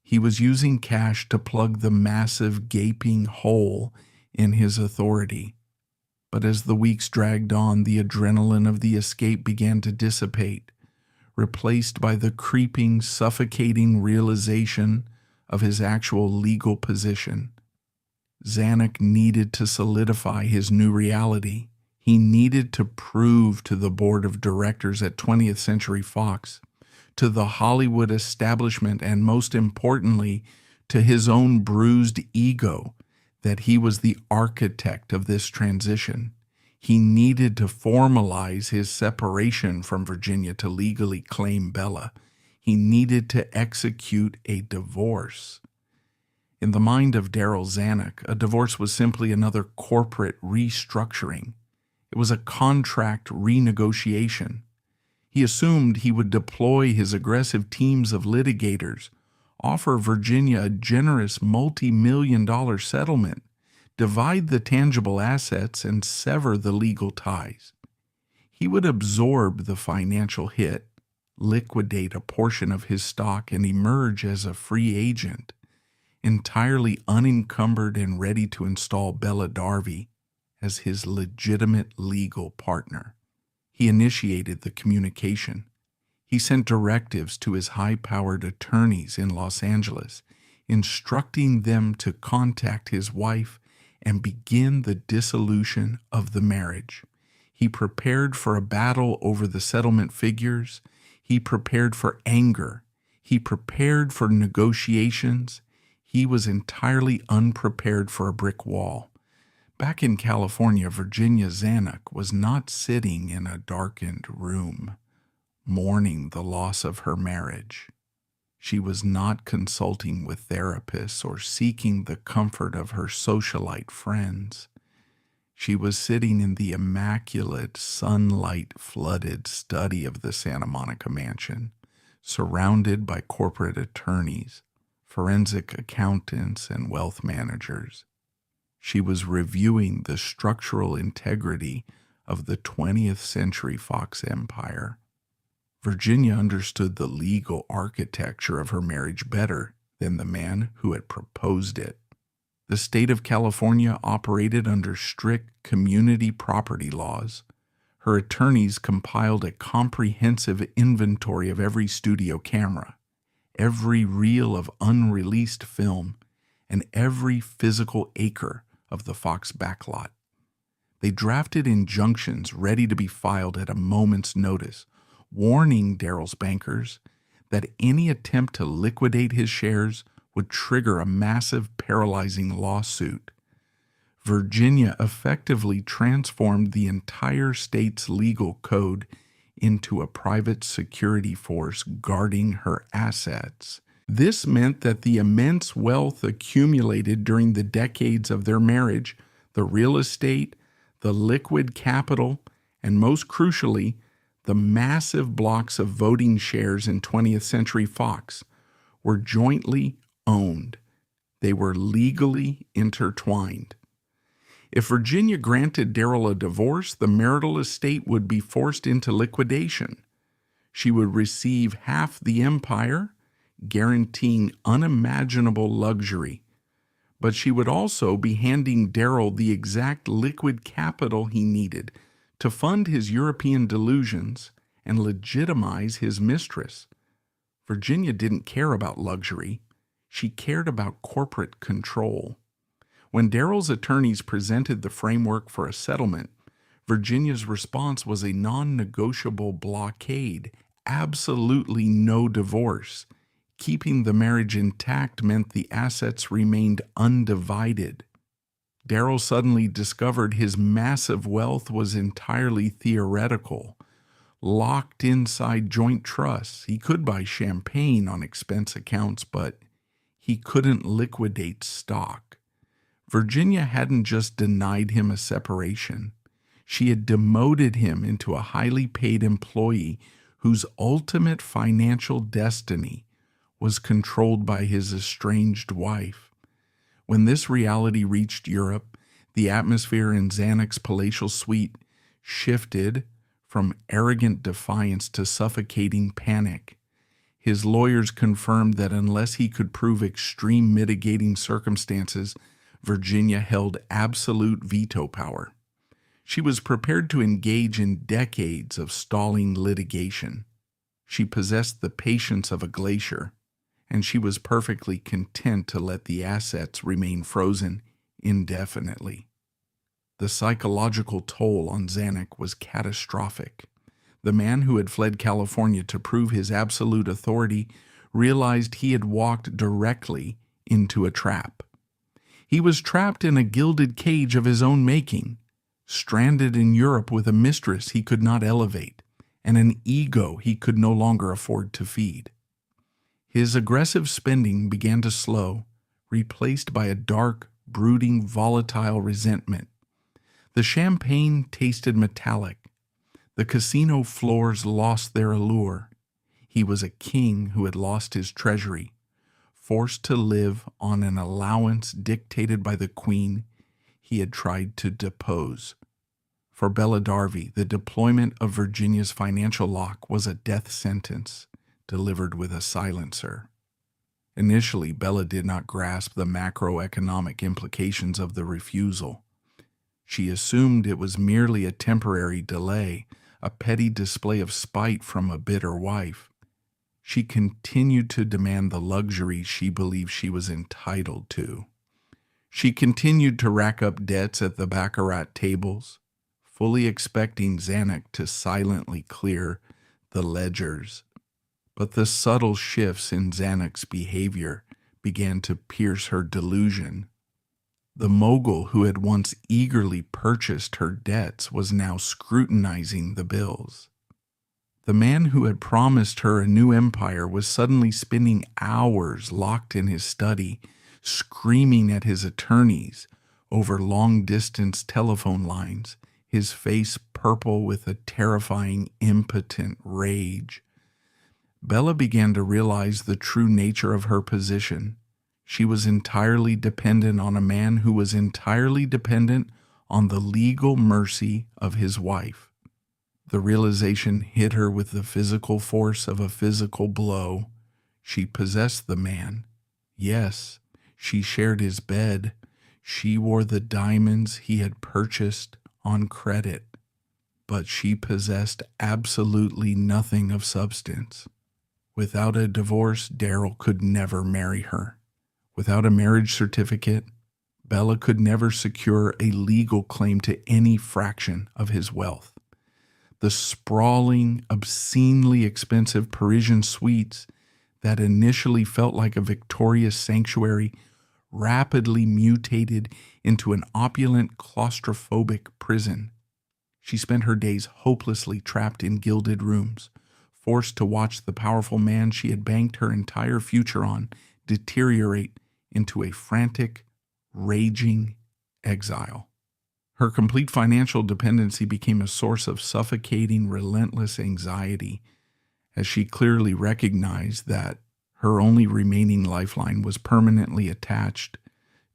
He was using cash to plug the massive gaping hole in his authority. But as the weeks dragged on, the adrenaline of the escape began to dissipate, replaced by the creeping, suffocating realization of his actual legal position. Zanuck needed to solidify his new reality. He needed to prove to the board of directors at 20th Century Fox, to the Hollywood establishment, and most importantly, to his own bruised ego, that he was the architect of this transition. He needed to formalize his separation from Virginia to legally claim Bella. He needed to execute a divorce. In the mind of Darryl Zanuck, a divorce was simply another corporate restructuring. It was a contract renegotiation. He assumed he would deploy his aggressive teams of litigators, offer Virginia a generous multi-million-dollar settlement, divide the tangible assets, and sever the legal ties. He would absorb the financial hit, liquidate a portion of his stock, and emerge as a free agent, entirely unencumbered and ready to install Bella Darvi as his legitimate legal partner. He initiated the communication. He sent directives to his high-powered attorneys in Los Angeles, instructing them to contact his wife and begin the dissolution of the marriage. He prepared for a battle over the settlement figures. He prepared for anger. He prepared for negotiations. He was entirely unprepared for a brick wall. Back in California, Virginia Zanuck was not sitting in a darkened room, mourning the loss of her marriage. She was not consulting with therapists or seeking the comfort of her socialite friends. She was sitting in the immaculate, sunlight-flooded study of the Santa Monica mansion, surrounded by corporate attorneys, forensic accountants, and wealth managers. She was reviewing the structural integrity of the 20th century Fox empire. Virginia understood the legal architecture of her marriage better than the man who had proposed it. The state of California operated under strict community property laws. Her attorneys compiled a comprehensive inventory of every studio camera, every reel of unreleased film, and every physical acre of the Fox backlot. They drafted injunctions ready to be filed at a moment's notice, warning Darryl's bankers that any attempt to liquidate his shares would trigger a massive, paralyzing lawsuit. Virginia effectively transformed the entire state's legal code into a private security force guarding her assets. This meant that the immense wealth accumulated during the decades of their marriage, the real estate, the liquid capital, and most crucially, the massive blocks of voting shares in 20th Century Fox, were jointly owned. They were legally intertwined. If Virginia granted Darryl a divorce, the marital estate would be forced into liquidation. She would receive half the empire, guaranteeing unimaginable luxury. But she would also be handing Darryl the exact liquid capital he needed to fund his European delusions and legitimize his mistress. Virginia didn't care about luxury. She cared about corporate control. When Darryl's attorneys presented the framework for a settlement, Virginia's response was a non-negotiable blockade, absolutely no divorce. Keeping the marriage intact meant the assets remained undivided. Darryl suddenly discovered his massive wealth was entirely theoretical. Locked inside joint trusts, he could buy champagne on expense accounts, but he couldn't liquidate stock. Virginia hadn't just denied him a separation. She had demoted him into a highly paid employee whose ultimate financial destiny was controlled by his estranged wife. When this reality reached Europe, the atmosphere in Zanuck's palatial suite shifted from arrogant defiance to suffocating panic. His lawyers confirmed that unless he could prove extreme mitigating circumstances, Virginia held absolute veto power. She was prepared to engage in decades of stalling litigation. She possessed the patience of a glacier, and she was perfectly content to let the assets remain frozen indefinitely. The psychological toll on Zanuck was catastrophic. The man who had fled California to prove his absolute authority realized he had walked directly into a trap. He was trapped in a gilded cage of his own making, stranded in Europe with a mistress he could not elevate, and an ego he could no longer afford to feed. His aggressive spending began to slow, replaced by a dark, brooding, volatile resentment. The champagne tasted metallic. The casino floors lost their allure. He was a king who had lost his treasury. Forced to live on an allowance dictated by the queen he had tried to depose. For Bella Darvi, the deployment of Virginia's financial lock was a death sentence delivered with a silencer. Initially, Bella did not grasp the macroeconomic implications of the refusal. She assumed it was merely a temporary delay, a petty display of spite from a bitter wife. She continued to demand the luxuries she believed she was entitled to. She continued to rack up debts at the baccarat tables, fully expecting Zanuck to silently clear the ledgers. But the subtle shifts in Zanuck's behavior began to pierce her delusion. The mogul who had once eagerly purchased her debts was now scrutinizing the bills. The man who had promised her a new empire was suddenly spending hours locked in his study, screaming at his attorneys, over long-distance telephone lines, his face purple with a terrifying, impotent rage. Bella began to realize the true nature of her position. She was entirely dependent on a man who was entirely dependent on the legal mercy of his wife. The realization hit her with the physical force of a physical blow. She possessed the man. Yes, she shared his bed. She wore the diamonds he had purchased on credit. But she possessed absolutely nothing of substance. Without a divorce, Darryl could never marry her. Without a marriage certificate, Bella could never secure a legal claim to any fraction of his wealth. The sprawling, obscenely expensive Parisian suites that initially felt like a victorious sanctuary rapidly mutated into an opulent, claustrophobic prison. She spent her days hopelessly trapped in gilded rooms, forced to watch the powerful man she had banked her entire future on deteriorate into a frantic, raging exile. Her complete financial dependency became a source of suffocating, relentless anxiety, as she clearly recognized that her only remaining lifeline was permanently attached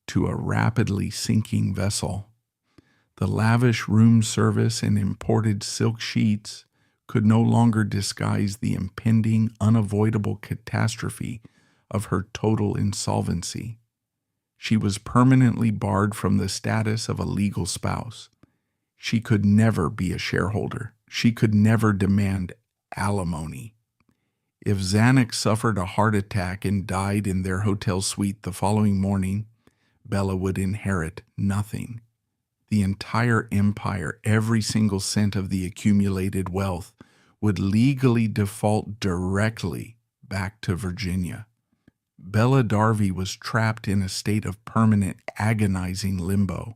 to a rapidly sinking vessel. The lavish room service and imported silk sheets could no longer disguise the impending, unavoidable catastrophe of her total insolvency. She was permanently barred from the status of a legal spouse. She could never be a shareholder. She could never demand alimony. If Zanuck suffered a heart attack and died in their hotel suite the following morning, Bella would inherit nothing. The entire empire, every single cent of the accumulated wealth, would legally default directly back to Virginia. Bella Darvi was trapped in a state of permanent, agonizing limbo.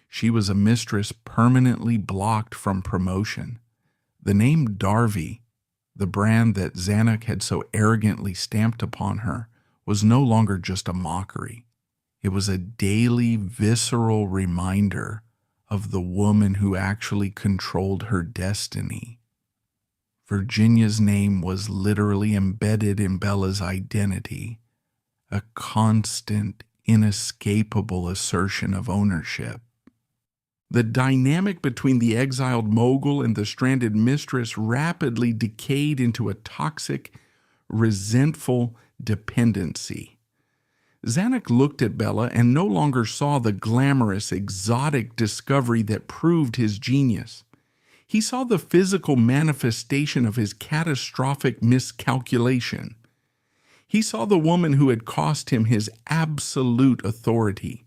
She was a mistress permanently blocked from promotion. The name Darvi, the brand that Zanuck had so arrogantly stamped upon her, was no longer just a mockery. It was a daily, visceral reminder of the woman who actually controlled her destiny. Virginia's name was literally embedded in Bella's identity, a constant, inescapable assertion of ownership. The dynamic between the exiled mogul and the stranded mistress rapidly decayed into a toxic, resentful dependency. Zanuck looked at Bella and no longer saw the glamorous, exotic discovery that proved his genius. He saw the physical manifestation of his catastrophic miscalculation. He saw the woman who had cost him his absolute authority.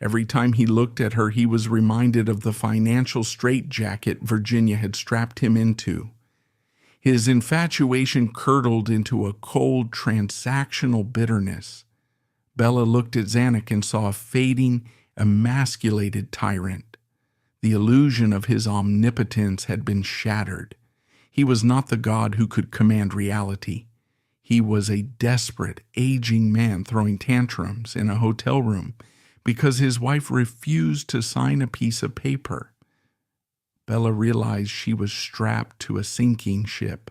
Every time he looked at her, he was reminded of the financial straitjacket Virginia had strapped him into. His infatuation curdled into a cold, transactional bitterness. Bella looked at Zanuck and saw a fading, emasculated tyrant. The illusion of his omnipotence had been shattered. He was not the god who could command reality. He was a desperate, aging man throwing tantrums in a hotel room because his wife refused to sign a piece of paper. Bella realized she was strapped to a sinking ship,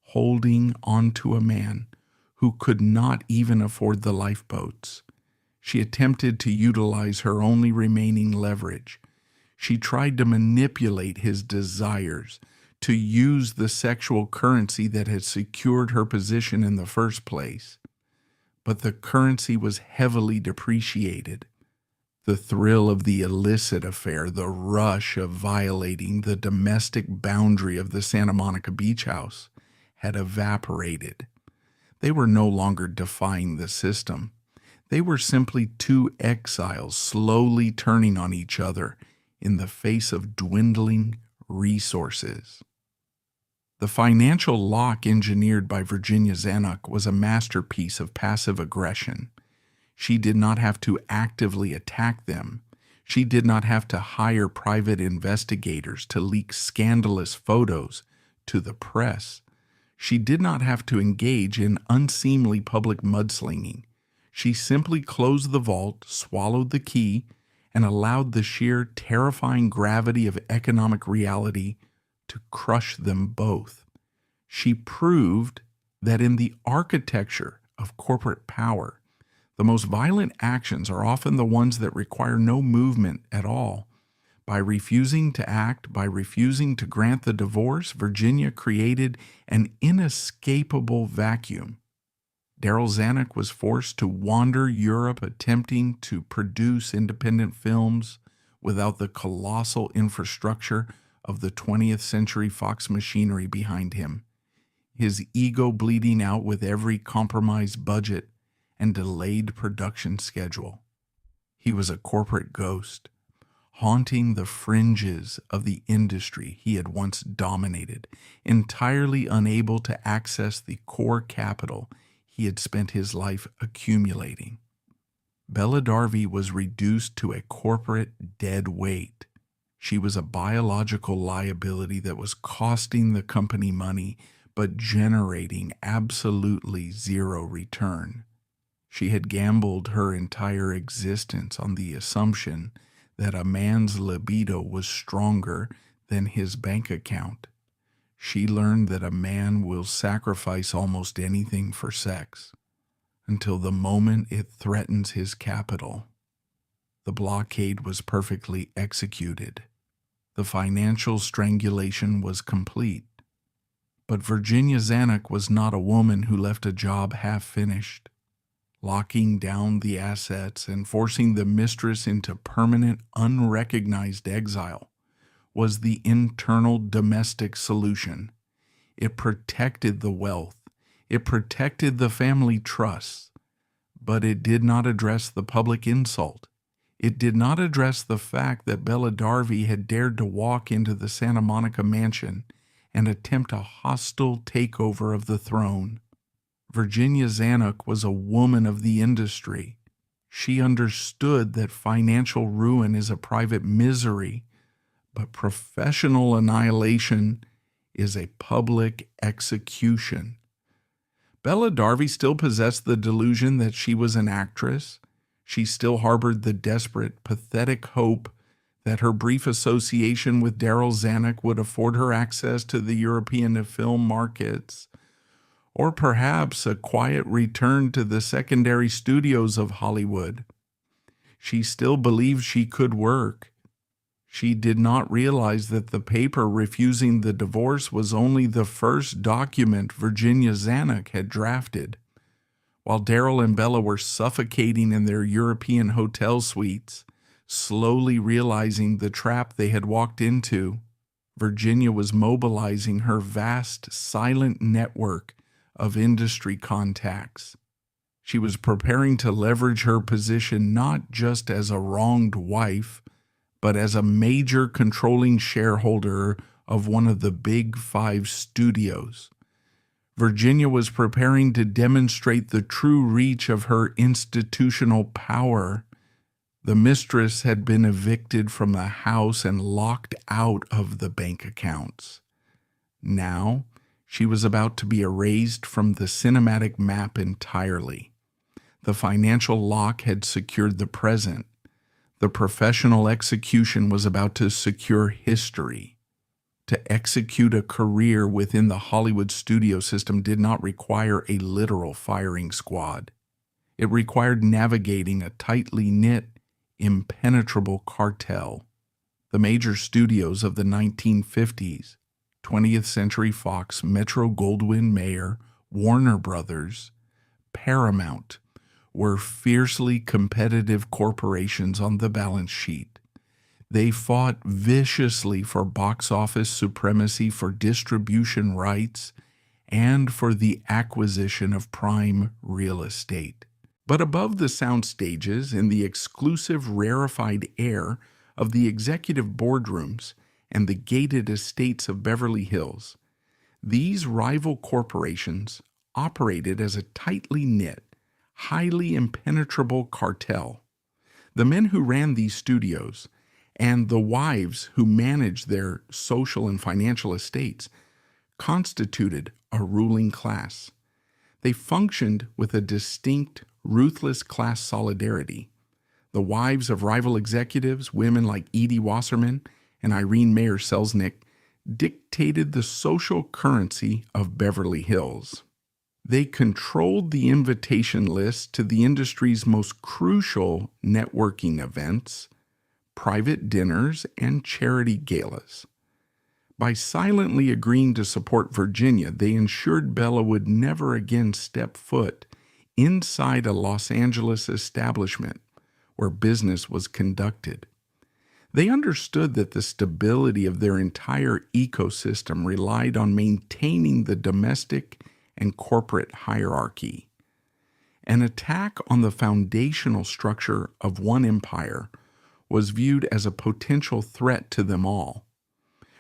holding onto a man who could not even afford the lifeboats. She attempted to utilize her only remaining leverage. She tried to manipulate his desires, to use the sexual currency that had secured her position in the first place. But the currency was heavily depreciated. The thrill of the illicit affair, the rush of violating the domestic boundary of the Santa Monica beach house, had evaporated. They were no longer defying the system. They were simply two exiles slowly turning on each other in the face of dwindling resources. The financial lock engineered by Virginia Zanuck was a masterpiece of passive aggression. She did not have to actively attack them. She did not have to hire private investigators to leak scandalous photos to the press. She did not have to engage in unseemly public mudslinging. She simply closed the vault, swallowed the key, and allowed the sheer terrifying gravity of economic reality to crush them both. She proved that in the architecture of corporate power, the most violent actions are often the ones that require no movement at all. By refusing to act, by refusing to grant the divorce, Virginia created an inescapable vacuum. Darryl Zanuck was forced to wander Europe attempting to produce independent films without the colossal infrastructure of the 20th Century Fox machinery behind him, his ego bleeding out with every compromised budget and delayed production schedule. He was a corporate ghost, haunting the fringes of the industry he had once dominated, entirely unable to access the core capital he had spent his life accumulating. Bella Darvi was reduced to a corporate dead weight. She was a biological liability that was costing the company money but generating absolutely zero return. She had gambled her entire existence on the assumption that a man's libido was stronger than his bank account. She learned that a man will sacrifice almost anything for sex until the moment it threatens his capital. The blockade was perfectly executed. The financial strangulation was complete. But Virginia Zanuck was not a woman who left a job half-finished. Locking down the assets and forcing the mistress into permanent, unrecognized exile was the internal domestic solution. It protected the wealth. It protected the family trusts. But it did not address the public insult. It did not address the fact that Bella Darvi had dared to walk into the Santa Monica mansion and attempt a hostile takeover of the throne. Virginia Zanuck was a woman of the industry. She understood that financial ruin is a private misery, but professional annihilation is a public execution. Bella Darvi still possessed the delusion that she was an actress. She still harbored the desperate, pathetic hope that her brief association with Darryl Zanuck would afford her access to the European film markets, or perhaps a quiet return to the secondary studios of Hollywood. She still believed she could work. She did not realize that the paper refusing the divorce was only the first document Virginia Zanuck had drafted. While Darryl and Bella were suffocating in their European hotel suites, slowly realizing the trap they had walked into, Virginia was mobilizing her vast, silent network of industry contacts. She was preparing to leverage her position not just as a wronged wife, but as a major controlling shareholder of one of the big 5 studios. Virginia was preparing to demonstrate the true reach of her institutional power. The mistress had been evicted from the house and locked out of the bank accounts. Now, she was about to be erased from the cinematic map entirely. The financial lock had secured the present. The professional execution was about to secure history. To execute a career within the Hollywood studio system did not require a literal firing squad. It required navigating a tightly knit, impenetrable cartel. The major studios of the 1950s, 20th Century Fox, Metro-Goldwyn-Mayer, Warner Brothers, Paramount, were fiercely competitive corporations on the balance sheet. They fought viciously for box office supremacy, for distribution rights, and for the acquisition of prime real estate. But above the soundstages, in the exclusive, rarefied air of the executive boardrooms and the gated estates of Beverly Hills, these rival corporations operated as a tightly knit, highly impenetrable cartel. The men who ran these studios and the wives who managed their social and financial estates constituted a ruling class. They functioned with a distinct, ruthless class solidarity. The wives of rival executives, women like Edie Wasserman and Irene Mayer Selznick, dictated the social currency of Beverly Hills. They controlled the invitation list to the industry's most crucial networking events, private dinners, and charity galas. By silently agreeing to support Virginia, they ensured Bella would never again step foot inside a Los Angeles establishment where business was conducted. They understood that the stability of their entire ecosystem relied on maintaining the domestic and corporate hierarchy. An attack on the foundational structure of one empire was viewed as a potential threat to them all.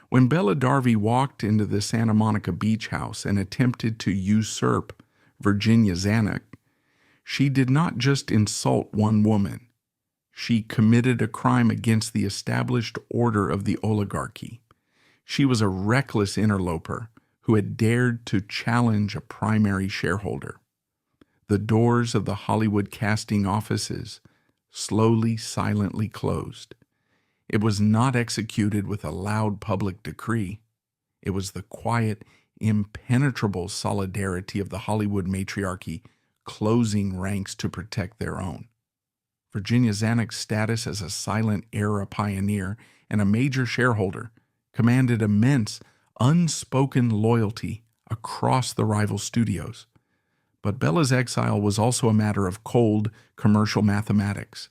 When Bella Darvi walked into the Santa Monica beach house and attempted to usurp Virginia Zanuck, she did not just insult one woman. She committed a crime against the established order of the oligarchy. She was a reckless interloper who had dared to challenge a primary shareholder. The doors of the Hollywood casting offices slowly, silently closed. It was not executed with a loud public decree. It was the quiet, impenetrable solidarity of the Hollywood matriarchy closing ranks to protect their own. Virginia Zanuck's status as a silent era pioneer and a major shareholder commanded immense, unspoken loyalty across the rival studios. But Bella's exile was also a matter of cold, commercial mathematics.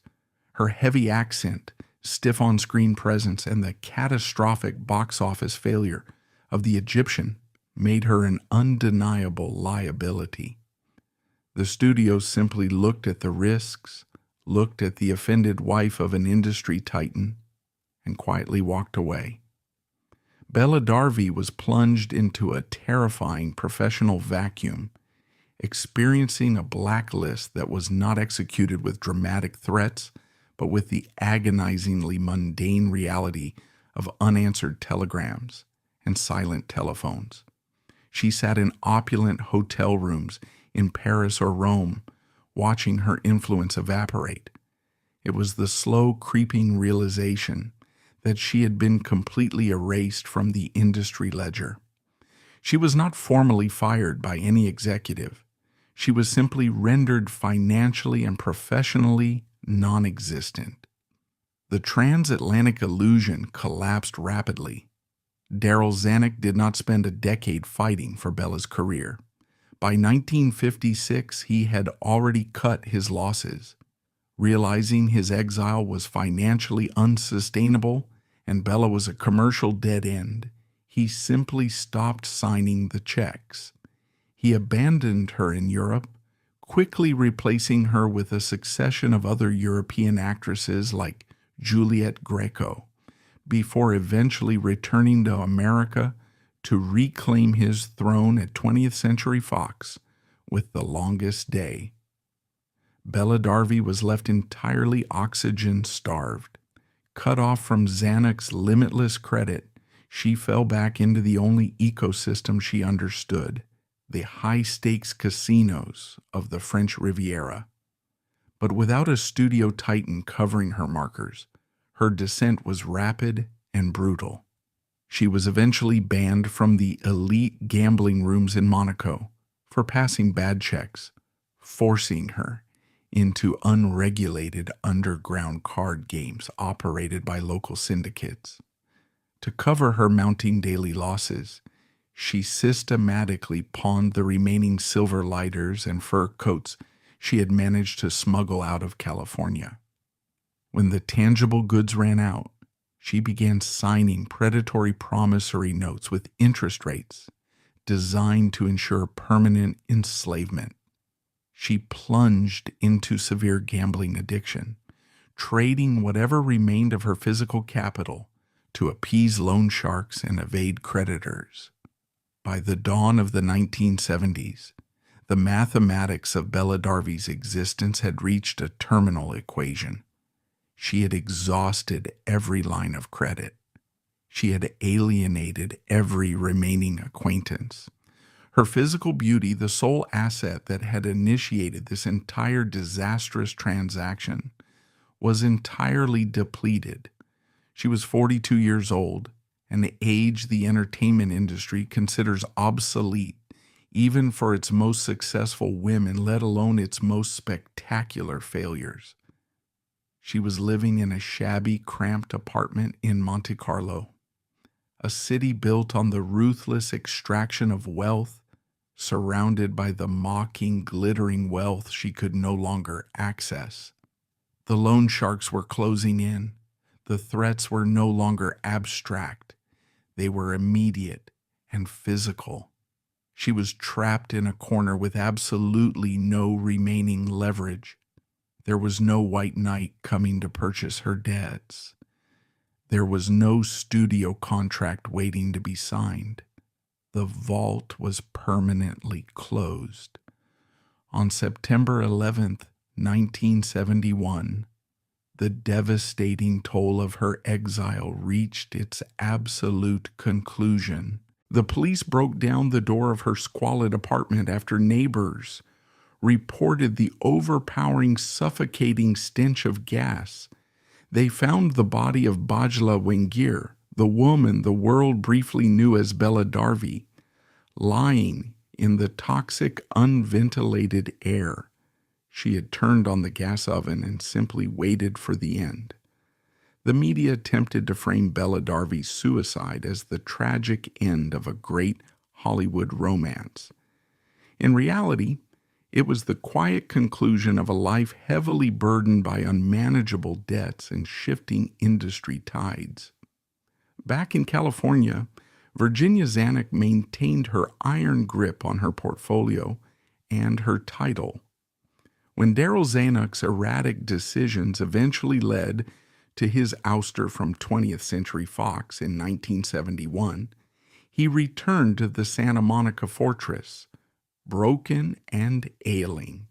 Her heavy accent, stiff on-screen presence, and the catastrophic box office failure of The Egyptian made her an undeniable liability. The studios simply looked at the risks, looked at the offended wife of an industry titan, and quietly walked away. Bella Darvi was plunged into a terrifying professional vacuum, experiencing a blacklist that was not executed with dramatic threats, but with the agonizingly mundane reality of unanswered telegrams and silent telephones. She sat in opulent hotel rooms in Paris or Rome, watching her influence evaporate. It was the slow creeping realization that she had been completely erased from the industry ledger. She was not formally fired by any executive. She was simply rendered financially and professionally non-existent. The transatlantic illusion collapsed rapidly. Darryl Zanuck did not spend a decade fighting for Bella's career. By 1956, he had already cut his losses. Realizing his exile was financially unsustainable and Bella was a commercial dead end, he simply stopped signing the checks. He abandoned her in Europe, quickly replacing her with a succession of other European actresses like Juliette Greco, before eventually returning to America to reclaim his throne at 20th Century Fox with The Longest Day. Bella Darvi was left entirely oxygen-starved. Cut off from Zanuck's limitless credit, she fell back into the only ecosystem she understood, the high-stakes casinos of the French Riviera. But without a studio titan covering her markers, her descent was rapid and brutal. She was eventually banned from the elite gambling rooms in Monaco for passing bad checks, forcing her into unregulated underground card games operated by local syndicates. To cover her mounting daily losses, she systematically pawned the remaining silver lighters and fur coats she had managed to smuggle out of California. When the tangible goods ran out, she began signing predatory promissory notes with interest rates designed to ensure permanent enslavement. She plunged into severe gambling addiction, trading whatever remained of her physical capital to appease loan sharks and evade creditors. By the dawn of the 1970s, the mathematics of Bella Darvi's existence had reached a terminal equation. She had exhausted every line of credit. She had alienated every remaining acquaintance. Her physical beauty, the sole asset that had initiated this entire disastrous transaction, was entirely depleted. She was 42 years old, an age the entertainment industry considers obsolete, even for its most successful women, let alone its most spectacular failures. She was living in a shabby, cramped apartment in Monte Carlo, a city built on the ruthless extraction of wealth, surrounded by the mocking, glittering wealth she could no longer access. The loan sharks were closing in. The threats were no longer abstract. They were immediate and physical. She was trapped in a corner with absolutely no remaining leverage. There was no white knight coming to purchase her debts. There was no studio contract waiting to be signed. The vault was permanently closed. On September 11th, 1971, the devastating toll of her exile reached its absolute conclusion. The police broke down the door of her squalid apartment after neighbors reported the overpowering, suffocating stench of gas. They found the body of Bajla Wengir, the woman the world briefly knew as Bella Darvi, lying in the toxic, unventilated air. She had turned on the gas oven and simply waited for the end. The media attempted to frame Bella Darvi's suicide as the tragic end of a great Hollywood romance. In reality, it was the quiet conclusion of a life heavily burdened by unmanageable debts and shifting industry tides. Back in California, Virginia Zanuck maintained her iron grip on her portfolio and her title. When Darryl Zanuck's erratic decisions eventually led to his ouster from 20th Century Fox in 1971, he returned to the Santa Monica fortress, broken and ailing.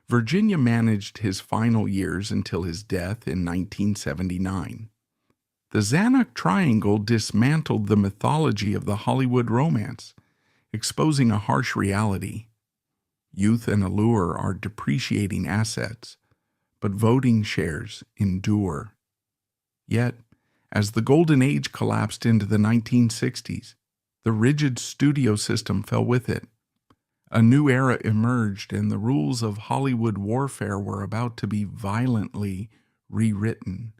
Virginia managed his final years until his death in 1979. The Zanuck Triangle dismantled the mythology of the Hollywood romance, exposing a harsh reality. Youth and allure are depreciating assets, but voting shares endure. Yet, as the golden age collapsed into the 1960s, the rigid studio system fell with it. A new era emerged, and the rules of Hollywood warfare were about to be violently rewritten.